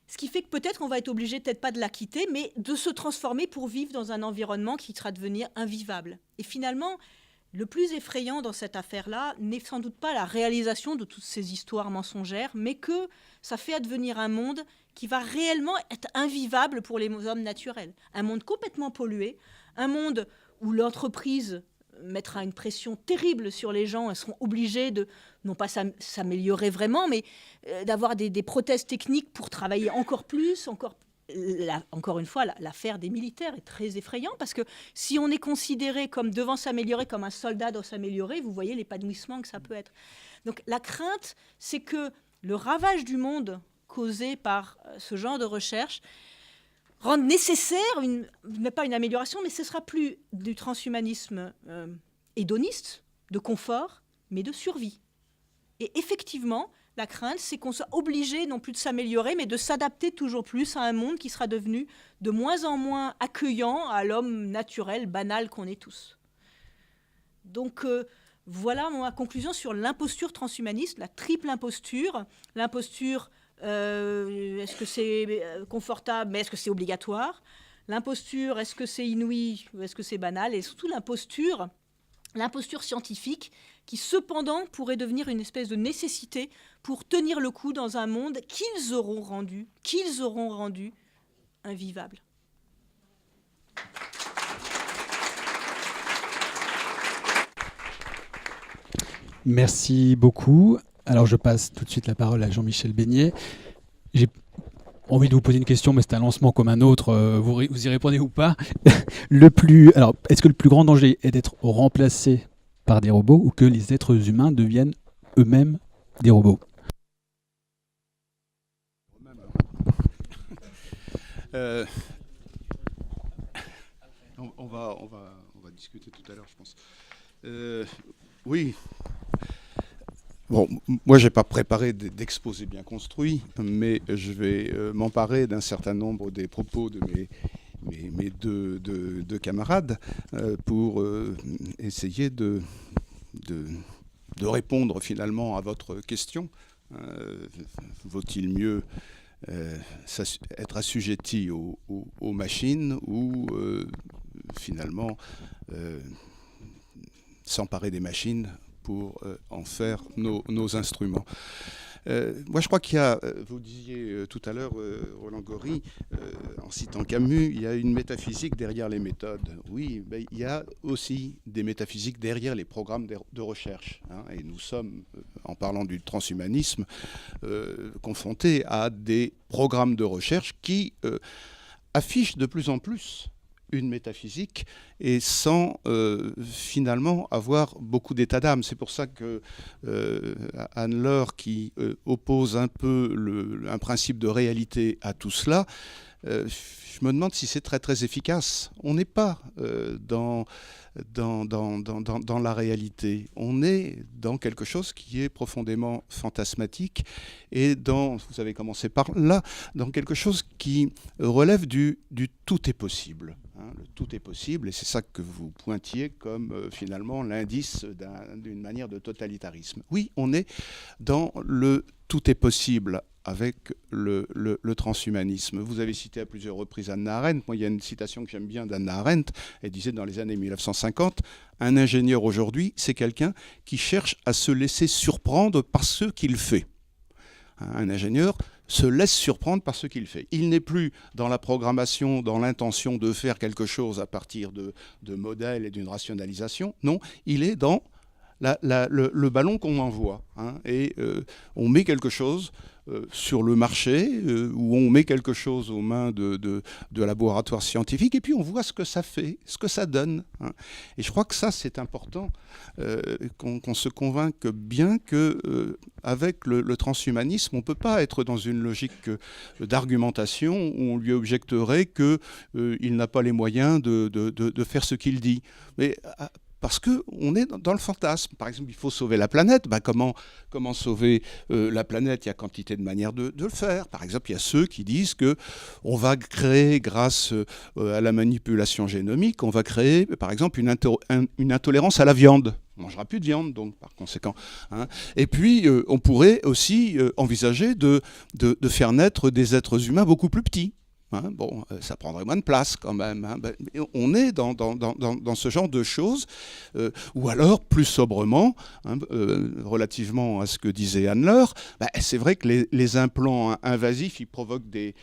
[SPEAKER 4] ce qui fait que peut-être on va être obligé, peut-être pas de la quitter, mais de se transformer pour vivre dans un environnement qui sera devenir invivable. Et finalement, le plus effrayant dans cette affaire-là n'est sans doute pas la réalisation de toutes ces histoires mensongères, mais que ça fait advenir un monde qui va réellement être invivable pour les hommes naturels. Un monde complètement pollué, un monde où l'entreprise mettra une pression terrible sur les gens. Elles seront obligées de, non pas s'améliorer vraiment, mais d'avoir des prothèses techniques pour travailler encore plus. Encore une fois, l'affaire des militaires est très effrayante parce que si on est considéré comme devant s'améliorer, comme un soldat doit s'améliorer, vous voyez l'épanouissement que ça peut être. Donc la crainte, c'est que le ravage du monde causé par ce genre de recherche rendre nécessaire, pas une amélioration, mais ce ne sera plus du transhumanisme hédoniste, de confort, mais de survie. Et effectivement, la crainte, c'est qu'on soit obligé non plus de s'améliorer, mais de s'adapter toujours plus à un monde qui sera devenu de moins en moins accueillant à l'homme naturel, banal qu'on est tous. Donc voilà ma conclusion sur l'imposture transhumaniste, la triple imposture. L'imposture... est-ce que c'est confortable, mais est-ce que c'est obligatoire? L'imposture, est-ce que c'est inouï ou est-ce que c'est banal? Et surtout l'imposture scientifique qui cependant pourrait devenir une espèce de nécessité pour tenir le coup dans un monde qu'ils auront rendu invivable.
[SPEAKER 2] Merci beaucoup. Alors je passe tout de suite la parole à Jean-Michel Beignet. J'ai envie de vous poser une question, mais c'est un lancement comme un autre. Vous y répondez ou pas? Alors, est-ce que le plus grand danger est d'être remplacé par des robots ou que les êtres humains deviennent eux-mêmes des robots?
[SPEAKER 5] On va discuter tout à l'heure, je pense. Oui. Bon, moi, je n'ai pas préparé d'exposé bien construit, mais je vais m'emparer d'un certain nombre des propos de mes deux camarades pour essayer de répondre finalement à votre question. Vaut-il mieux être assujetti aux machines ou finalement s'emparer des machines pour en faire nos instruments. Moi, je crois qu'il y a, vous disiez tout à l'heure, Roland Gori, en citant Camus, il y a une métaphysique derrière les méthodes. Oui, ben, il y a aussi des métaphysiques derrière les programmes de recherche. Hein, et nous sommes, en parlant du transhumanisme, confrontés à des programmes de recherche qui affichent de plus en plus une métaphysique et sans finalement avoir beaucoup d'état d'âme. C'est pour ça que Anne Leur, qui oppose un peu un principe de réalité à tout cela, je me demande si c'est très très efficace. On n'est pas dans la réalité. On est dans quelque chose qui est profondément fantasmatique et vous avez commencé par là, dans quelque chose qui relève du tout est possible. Hein, le tout est possible, et c'est ça que vous pointiez comme finalement l'indice d'une manière de totalitarisme. Oui, on est dans le tout est possible avec le transhumanisme. Vous avez cité à plusieurs reprises Hannah Arendt. Moi, il y a une citation que j'aime bien d'Hannah Arendt. Elle disait dans les années 1950, « Un ingénieur aujourd'hui, c'est quelqu'un qui cherche à se laisser surprendre par ce qu'il fait. » Un ingénieur se laisse surprendre par ce qu'il fait. Il n'est plus dans la programmation, dans l'intention de faire quelque chose à partir de modèles et d'une rationalisation. Non, il est dans le ballon qu'on envoie. Hein, et on met quelque chose sur le marché, où on met quelque chose aux mains de laboratoires scientifiques, et puis on voit ce que ça fait, ce que ça donne. Hein. Et je crois que ça, c'est important, qu'on se convainque bien qu'avec le transhumanisme, on ne peut pas être dans une logique d'argumentation où on lui objecterait qu'il n'a pas les moyens de faire ce qu'il dit. Mais parce qu'on est dans le fantasme. Par exemple, il faut sauver la planète. Ben, comment sauver la planète? Il y a quantité de manières de le faire. Par exemple, il y a ceux qui disent qu'on va créer, grâce à la manipulation génomique, on va créer, par exemple, une intolérance à la viande. On ne mangera plus de viande, donc, par conséquent. Hein. Et puis, on pourrait aussi envisager de faire naître des êtres humains beaucoup plus petits. Hein, bon, ça prendrait moins de place quand même. Hein. Ben, on est dans ce genre de choses. Ou alors, plus sobrement, hein, relativement à ce que disait Anne Leur, ben, c'est vrai que les implants invasifs, ils provoquent des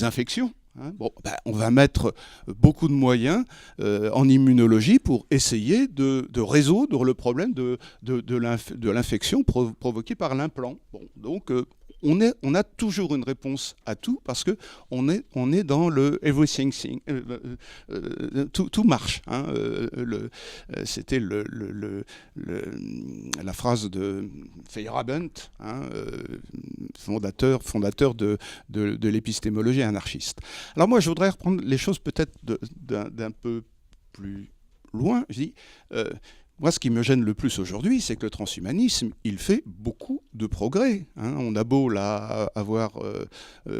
[SPEAKER 5] infections. Hein. Bon, ben, on va mettre beaucoup de moyens en immunologie pour essayer de résoudre le problème de l'infection provoquée par l'implant. Bon, donc, on a toujours une réponse à tout parce que on est dans le everything thing, tout marche. Hein, c'était la phrase de Feyerabend, hein, fondateur de l'épistémologie anarchiste. Alors moi, je voudrais reprendre les choses peut-être d'un peu plus loin. Je dis. Moi, ce qui me gêne le plus aujourd'hui, c'est que le transhumanisme, il fait beaucoup de progrès. Hein. On a beau là avoir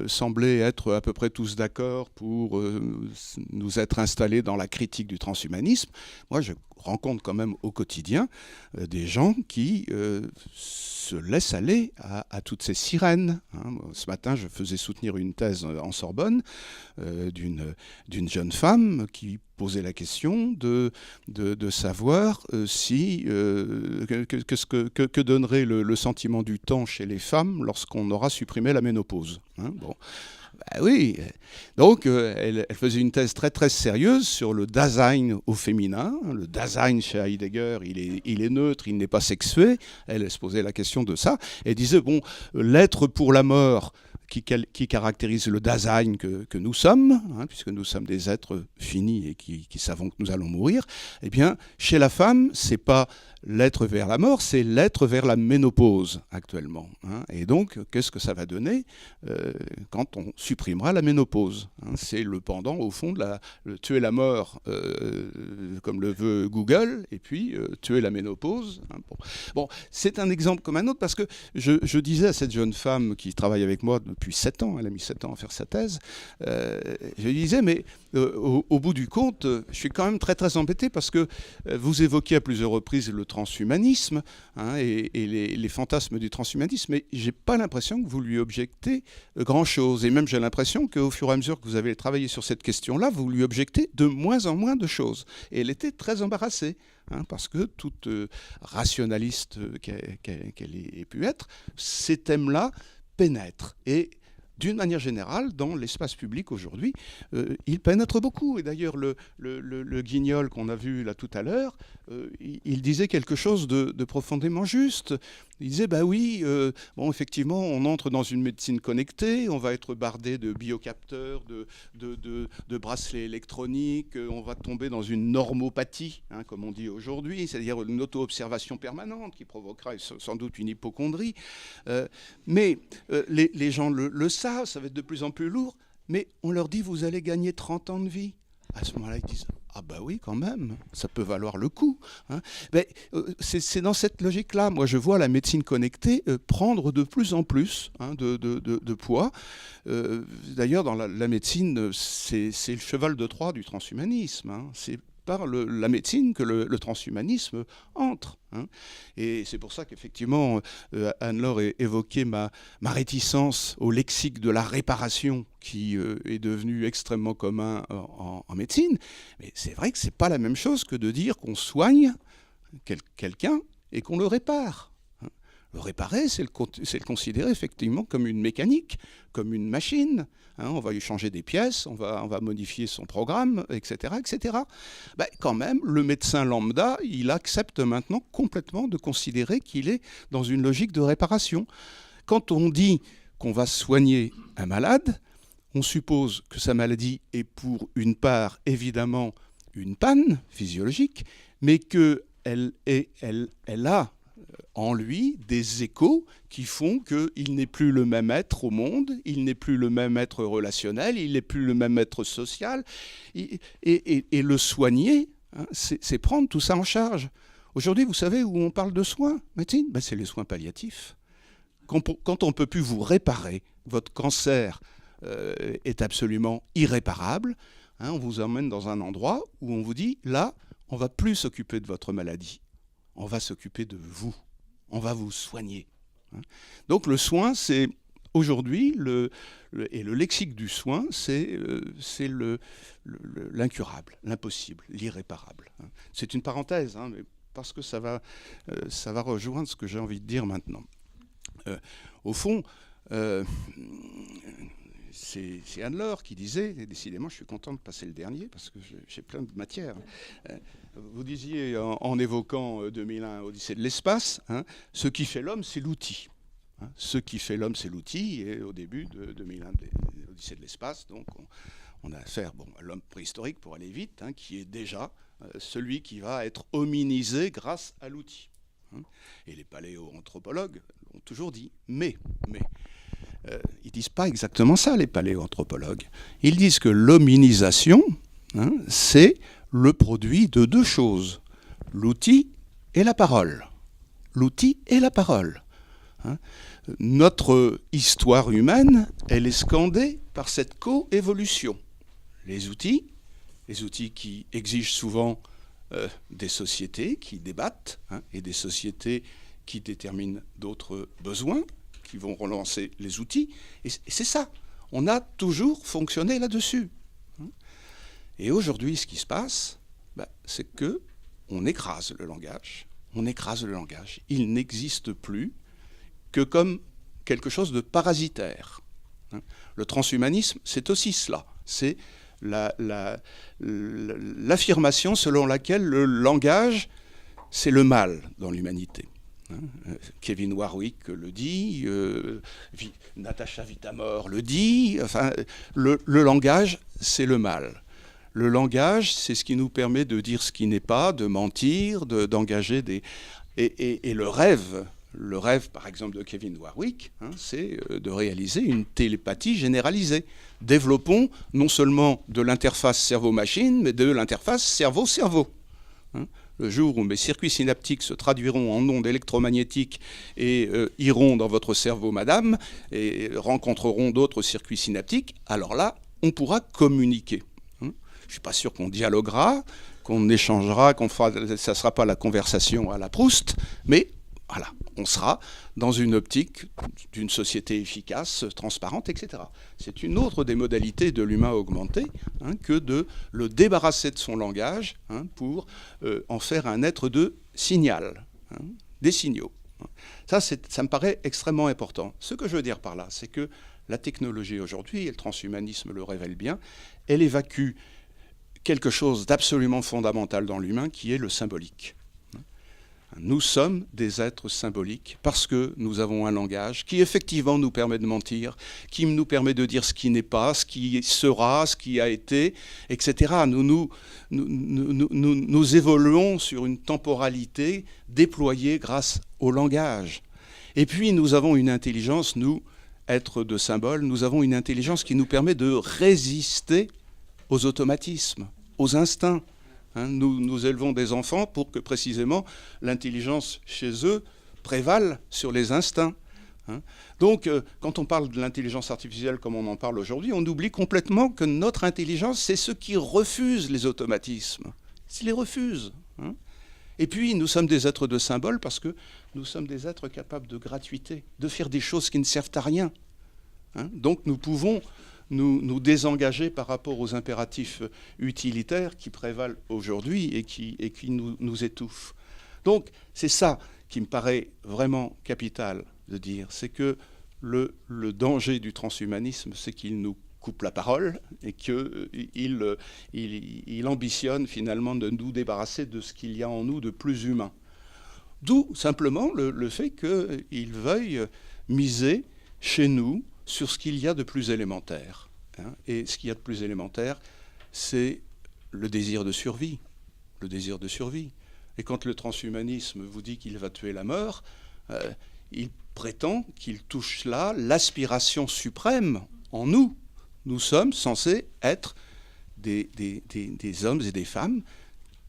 [SPEAKER 5] semblé être à peu près tous d'accord pour nous être installés dans la critique du transhumanisme. Moi, je rencontre quand même au quotidien des gens qui se laissent aller à toutes ces sirènes. Hein. Ce matin, je faisais soutenir une thèse en Sorbonne d'une jeune femme qui posait la question de savoir que donnerait le sentiment du temps chez les femmes lorsqu'on aura supprimé la ménopause. Hein. Bon. Ben oui, donc elle faisait une thèse très très sérieuse sur le Dasein au féminin. Le Dasein chez Heidegger, il est neutre, il n'est pas sexué. Elle se posait la question de ça. Elle disait, bon, l'être pour la mort qui caractérise le Dasein que nous sommes, hein, puisque nous sommes des êtres finis et qui savons que nous allons mourir, eh bien, chez la femme, c'est pas l'être vers la mort, c'est l'être vers la ménopause actuellement. Hein. Et donc, qu'est-ce que ça va donner quand on supprimera la ménopause, hein. C'est le pendant, au fond, de tuer la mort, comme le veut Google, et puis tuer la ménopause. Hein. Bon, c'est un exemple comme un autre, parce que je disais à cette jeune femme qui travaille avec moi depuis 7 ans, elle a mis 7 ans à faire sa thèse, je lui disais, mais au bout du compte, je suis quand même très très embêté, parce que vous évoquez à plusieurs reprises le transhumanisme, hein, et les fantasmes du transhumanisme, mais j'ai pas l'impression que vous lui objectez grand-chose. Et même j'ai l'impression qu'au fur et à mesure que vous avez travaillé sur cette question-là, vous lui objectez de moins en moins de choses. Et elle était très embarrassée, hein, parce que toute rationaliste qu'elle ait pu être, ces thèmes-là pénètrent. Et d'une manière générale, dans l'espace public aujourd'hui, il pénètre beaucoup. Et d'ailleurs, le Guignol qu'on a vu là tout à l'heure, il disait quelque chose de profondément juste. Il disait, bah oui, bon, effectivement, on entre dans une médecine connectée, on va être bardé de biocapteurs, de bracelets électroniques, on va tomber dans une normopathie, hein, comme on dit aujourd'hui, c'est-à-dire une auto-observation permanente qui provoquera sans doute une hypocondrie. Mais les gens le savent, ça va être de plus en plus lourd, mais on leur dit, vous allez gagner 30 ans de vie. À ce moment-là, ils disent, ah bah oui, quand même, ça peut valoir le coup. Hein. Mais, c'est dans cette logique-là. Moi, je vois la médecine connectée prendre de plus en plus, hein, de poids. D'ailleurs, dans la médecine, c'est le cheval de Troie du transhumanisme. Hein. C'est par la médecine que le transhumanisme entre. Hein. Et c'est pour ça qu'effectivement, Anne-Laure évoquait ma réticence au lexique de la réparation qui est devenu extrêmement commun en médecine. Mais c'est vrai que ce n'est pas la même chose que de dire qu'on soigne quelqu'un et qu'on le répare. Hein. Le réparer, c'est le considérer effectivement comme une mécanique, comme une machine. Hein, on va lui changer des pièces, on va modifier son programme, etc. etc. Ben, quand même, le médecin lambda, il accepte maintenant complètement de considérer qu'il est dans une logique de réparation. Quand on dit qu'on va soigner un malade, on suppose que sa maladie est pour une part, évidemment, une panne physiologique, mais qu'elle a en lui des échos qui font qu'il n'est plus le même être au monde, il n'est plus le même être relationnel, il n'est plus le même être social. Et le soigner, hein, c'est prendre tout ça en charge. Aujourd'hui, vous savez où on parle de soins, médecine, ben, c'est les soins palliatifs. Quand on ne peut plus vous réparer, votre cancer est absolument irréparable, hein, on vous emmène dans un endroit où on vous dit, là, on ne va plus s'occuper de votre maladie, on va s'occuper de vous. On va vous soigner. Donc le soin, c'est aujourd'hui, le lexique du soin, c'est l'incurable, l'impossible, l'irréparable. C'est une parenthèse, hein, mais parce que ça va rejoindre ce que j'ai envie de dire maintenant. Au fond, c'est Anne-Laure qui disait, et décidément je suis content de passer le dernier parce que j'ai plein de matière. Vous disiez en évoquant 2001 Odyssée de l'espace, hein, ce qui fait l'homme c'est l'outil. Hein, ce qui fait l'homme c'est l'outil, et au début de 2001 Odyssée de l'espace, donc on a affaire à l'homme préhistorique pour aller vite, hein, qui est déjà celui qui va être hominisé grâce à l'outil. Hein. Et les paléoanthropologues l'ont toujours dit, mais ils ne disent pas exactement ça, les paléoanthropologues. Ils disent que l'hominisation, hein, c'est le produit de deux choses, l'outil et la parole. L'outil et la parole. Hein. Notre histoire humaine, elle est scandée par cette coévolution. Les outils qui exigent souvent des sociétés qui débattent, hein, et des sociétés qui déterminent d'autres besoins, qui vont relancer les outils. Et c'est ça. On a toujours fonctionné là-dessus. Et aujourd'hui, ce qui se passe, c'est qu'on écrase le langage. On écrase le langage. Il n'existe plus que comme quelque chose de parasitaire. Le transhumanisme, c'est aussi cela. C'est l'affirmation selon laquelle le langage, c'est le mal dans l'humanité. Kevin Warwick le dit, Natacha Vitamor le dit, enfin, le langage, c'est le mal. Le langage, c'est ce qui nous permet de dire ce qui n'est pas, de mentir, d'engager des... Et le rêve, par exemple, de Kevin Warwick, hein, c'est de réaliser une télépathie généralisée. Développons non seulement de l'interface cerveau-machine, mais de l'interface cerveau-cerveau. Hein. Le jour où mes circuits synaptiques se traduiront en ondes électromagnétiques et iront dans votre cerveau, madame, et rencontreront d'autres circuits synaptiques, alors là, on pourra communiquer. Je ne suis pas sûr qu'on dialoguera, qu'on échangera, ça ne sera pas la conversation à la Proust, mais voilà, on sera dans une optique d'une société efficace, transparente, etc. C'est une autre des modalités de l'humain augmenté, hein, que de le débarrasser de son langage, hein, pour en faire un être de signal, hein, des signaux. Ça me paraît extrêmement important. Ce que je veux dire par là, c'est que La technologie aujourd'hui, et le transhumanisme le révèle bien, elle évacue quelque chose d'absolument fondamental dans l'humain, qui est le symbolique. Nous sommes des êtres symboliques parce que nous avons un langage qui effectivement nous permet de mentir, qui nous permet de dire ce qui n'est pas, ce qui sera, ce qui a été, etc. Nous évoluons sur une temporalité déployée grâce au langage. Et puis nous avons une intelligence, nous, êtres de symboles, nous avons une intelligence qui nous permet de résister aux automatismes, aux instincts. Nous élevons des enfants pour que précisément l'intelligence chez eux prévale sur les instincts. Donc, quand on parle de l'intelligence artificielle comme on en parle aujourd'hui, on oublie complètement que notre intelligence, c'est ceux qui refusent les automatismes. Ils les refusent. Et puis, nous sommes des êtres de symboles parce que nous sommes des êtres capables de gratuité, de faire des choses qui ne servent à rien. Donc, nous pouvons nous désengager par rapport aux impératifs utilitaires qui prévalent aujourd'hui et qui nous étouffent. Donc, c'est ça qui me paraît vraiment capital de dire, c'est que le danger du transhumanisme, c'est qu'il nous coupe la parole et qu'il ambitionne finalement de nous débarrasser de ce qu'il y a en nous de plus humain. D'où simplement le fait qu'il veuille miser chez nous sur ce qu'il y a de plus élémentaire. Et ce qu'il y a de plus élémentaire, c'est le désir de survie. Le désir de survie. Et quand le transhumanisme vous dit qu'il va tuer la mort, il prétend qu'il touche là l'aspiration suprême en nous. Nous sommes censés être des hommes et des femmes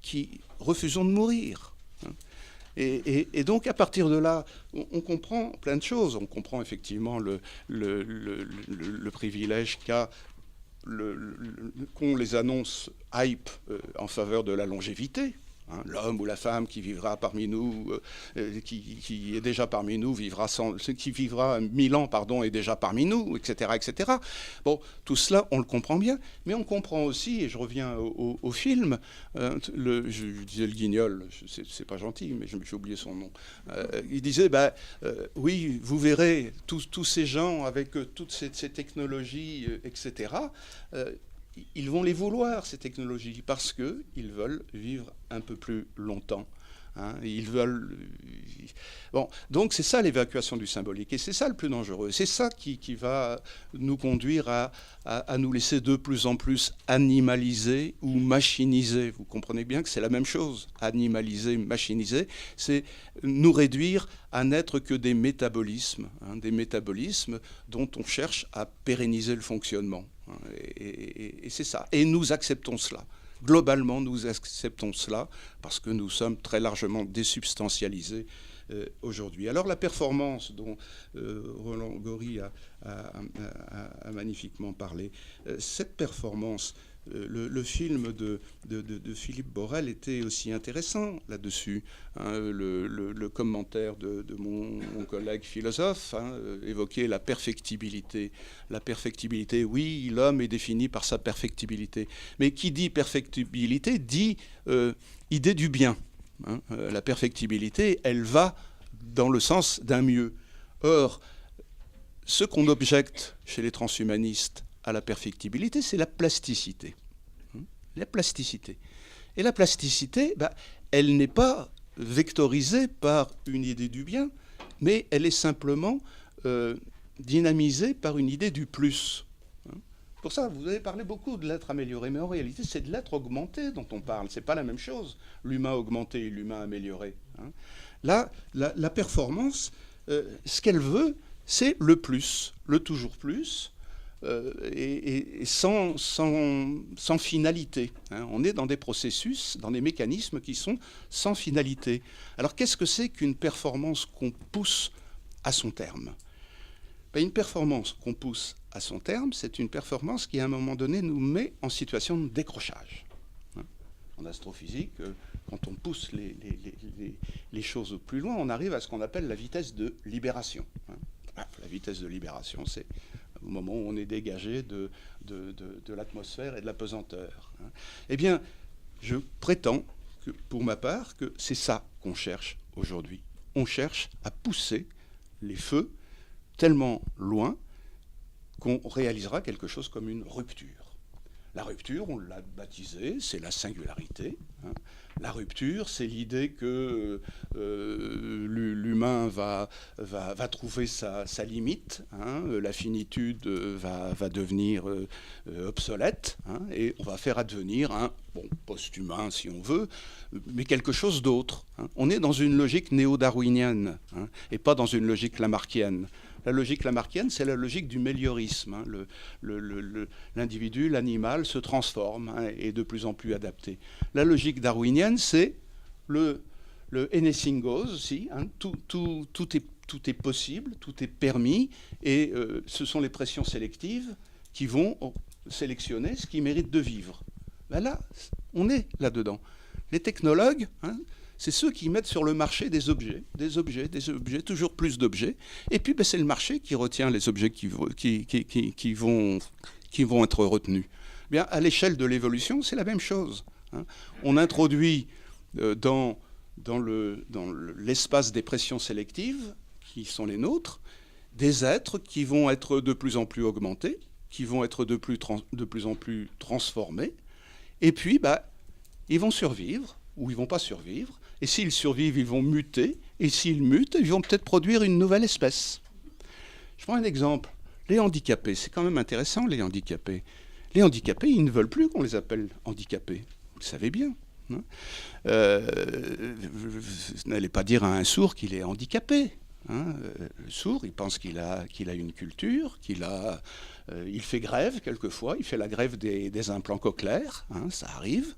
[SPEAKER 5] qui refusons de mourir. Et donc, à partir de là, on comprend plein de choses. On comprend effectivement le privilège qu'ont les annonces hype en faveur de la longévité. L'homme ou la femme qui vivra parmi nous, qui est déjà parmi nous, qui vivra 1000 ans, est déjà parmi nous, etc., etc. Bon, tout cela, on le comprend bien, mais on comprend aussi, et je reviens au film, je disais le Guignol, c'est pas gentil, mais j'ai oublié son nom. Il disait, oui, vous verrez tous ces gens avec toutes ces technologies, etc., ils vont les vouloir, ces technologies, parce qu'ils veulent vivre un peu plus longtemps. Ils veulent... Bon, donc c'est ça l'évacuation du symbolique, et c'est ça le plus dangereux. C'est ça qui va nous conduire à nous laisser de plus en plus animaliser ou machiniser. Vous comprenez bien que c'est la même chose. Animaliser, machiniser, c'est nous réduire à n'être que des métabolismes dont on cherche à pérenniser le fonctionnement. Et c'est ça. Et nous acceptons cela. Globalement, nous acceptons cela parce que nous sommes très largement désubstantialisés aujourd'hui. Alors la performance dont Roland Gori a magnifiquement parlé, cette performance, le film de Philippe Borel était aussi intéressant là-dessus. Le commentaire de mon collègue philosophe évoquait la perfectibilité. La perfectibilité, oui, l'homme est défini par sa perfectibilité. Mais qui dit perfectibilité dit idée du bien. La perfectibilité, elle va dans le sens d'un mieux. Or, ce qu'on objecte chez les transhumanistes à la perfectibilité, c'est la plasticité. La plasticité. Et la plasticité, elle n'est pas vectorisée par une idée du bien, mais elle est simplement dynamisée par une idée du plus. Pour ça, vous avez parlé beaucoup de l'être amélioré, mais en réalité, c'est de l'être augmenté dont on parle. Ce n'est pas la même chose, l'humain augmenté et l'humain amélioré. Là, la performance, ce qu'elle veut, c'est le plus, le toujours plus, et sans finalité. On est dans des processus, dans des mécanismes qui sont sans finalité. Alors, qu'est-ce que c'est qu'une performance qu'on pousse à son terme ? Une performance qu'on pousse à son terme, c'est une performance qui, à un moment donné, nous met en situation de décrochage. En astrophysique, quand on pousse les choses au plus loin, on arrive à ce qu'on appelle la vitesse de libération. La vitesse de libération, c'est au moment où on est dégagé de l'atmosphère et de la pesanteur. Eh bien, je prétends, pour ma part, que c'est ça qu'on cherche aujourd'hui. On cherche à pousser les feux tellement loin qu'on réalisera quelque chose comme une rupture. La rupture, on l'a baptisée, c'est la singularité. Hein. La rupture, c'est l'idée que l'humain va trouver sa limite, hein, la finitude va devenir obsolète, hein, et on va faire advenir un post-humain si on veut, mais quelque chose d'autre. Hein. On est dans une logique néo-darwinienne, hein, et pas dans une logique lamarckienne. La logique lamarckienne, c'est la logique du méliorisme. Hein. L'individu, l'animal se transforme, hein, et est de plus en plus adapté. La logique darwinienne, c'est le anything goes aussi. Hein. Tout est possible, tout est permis, et ce sont les pressions sélectives qui vont sélectionner ce qui mérite de vivre. Ben là, on est là-dedans. Les technologues, hein, c'est ceux qui mettent sur le marché des objets, toujours plus d'objets. Et puis, c'est le marché qui retient les objets qui vont être retenus. Bien, à l'échelle de l'évolution, c'est la même chose. Hein. On introduit dans l'espace des pressions sélectives, qui sont les nôtres, des êtres qui vont être de plus en plus augmentés, qui vont être de plus en plus transformés. Et puis, ils vont survivre, ou ils ne vont pas survivre. Et s'ils survivent, ils vont muter. Et s'ils mutent, ils vont peut-être produire une nouvelle espèce. Je prends un exemple. Les handicapés, c'est quand même intéressant, les handicapés. Les handicapés, ils ne veulent plus qu'on les appelle handicapés. Vous le savez bien. Hein. N'allez pas dire à un sourd qu'il est handicapé. Hein. Le sourd, il pense qu'il a une culture, il fait grève quelquefois, il fait la grève des implants cochléaires, hein, ça arrive,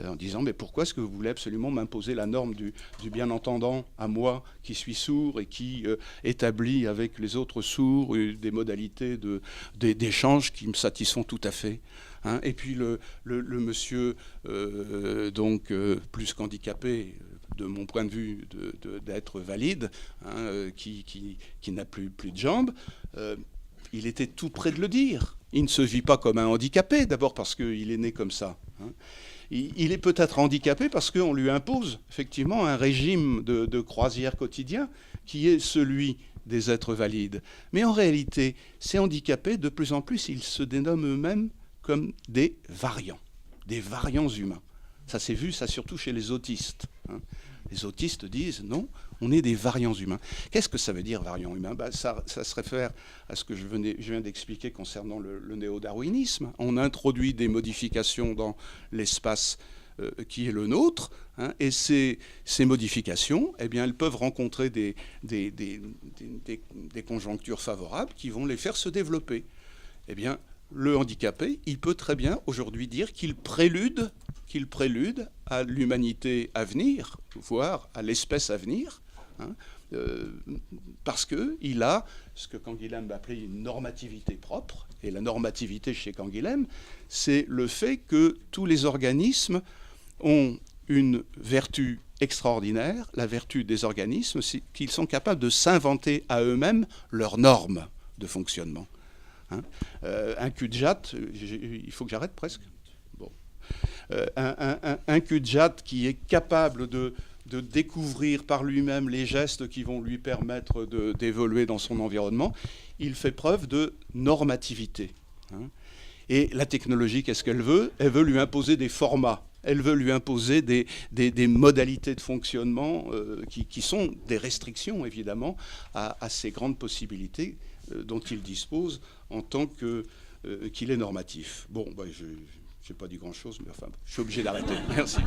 [SPEAKER 5] en disant mais pourquoi est-ce que vous voulez absolument m'imposer la norme du bien entendant à moi qui suis sourd et qui établit avec les autres sourds des modalités d'échange qui me satisfont tout à fait. Hein. Et puis le monsieur plus qu'handicapé, de mon point de vue, d'être valide, hein, qui n'a plus de jambes, il était tout près de le dire. Il ne se vit pas comme un handicapé, d'abord parce qu'il est né comme ça. Hein. Il est peut-être handicapé parce qu'on lui impose effectivement un régime de croisière quotidien qui est celui des êtres valides. Mais en réalité, ces handicapés, de plus en plus, ils se dénomment eux-mêmes comme des variants humains. Ça s'est vu, ça surtout chez les autistes. Hein. Les autistes disent non, on est des variants humains. Qu'est-ce que ça veut dire variant humain ? Ça se réfère à ce que je viens d'expliquer concernant le néo-darwinisme. On introduit des modifications dans l'espace qui est le nôtre, hein, et ces modifications, eh bien, elles peuvent rencontrer des conjonctures favorables qui vont les faire se développer. Eh bien, le handicapé, il peut très bien aujourd'hui dire qu'il prélude à l'humanité à venir, voire à l'espèce à venir, hein, parce qu'il a ce que Canguilhem appelait une normativité propre. Et la normativité chez Canguilhem, c'est le fait que tous les organismes ont une vertu extraordinaire. La vertu des organismes, c'est qu'ils sont capables de s'inventer à eux-mêmes leurs normes de fonctionnement. Hein. Un cul-de-jatte, il faut que j'arrête presque. Bon. Un cul-de-jatte qui est capable de découvrir par lui-même les gestes qui vont lui permettre d'évoluer dans son environnement, il fait preuve de normativité. Hein. Et la technologie, qu'est-ce qu'elle veut ? Elle veut lui imposer des formats. Elle veut lui imposer des modalités de fonctionnement qui sont des restrictions, évidemment, à ces grandes possibilités dont il dispose en tant qu'il est normatif. Bon, je n'ai pas dit grand-chose, mais enfin, je suis obligé d'arrêter. Merci.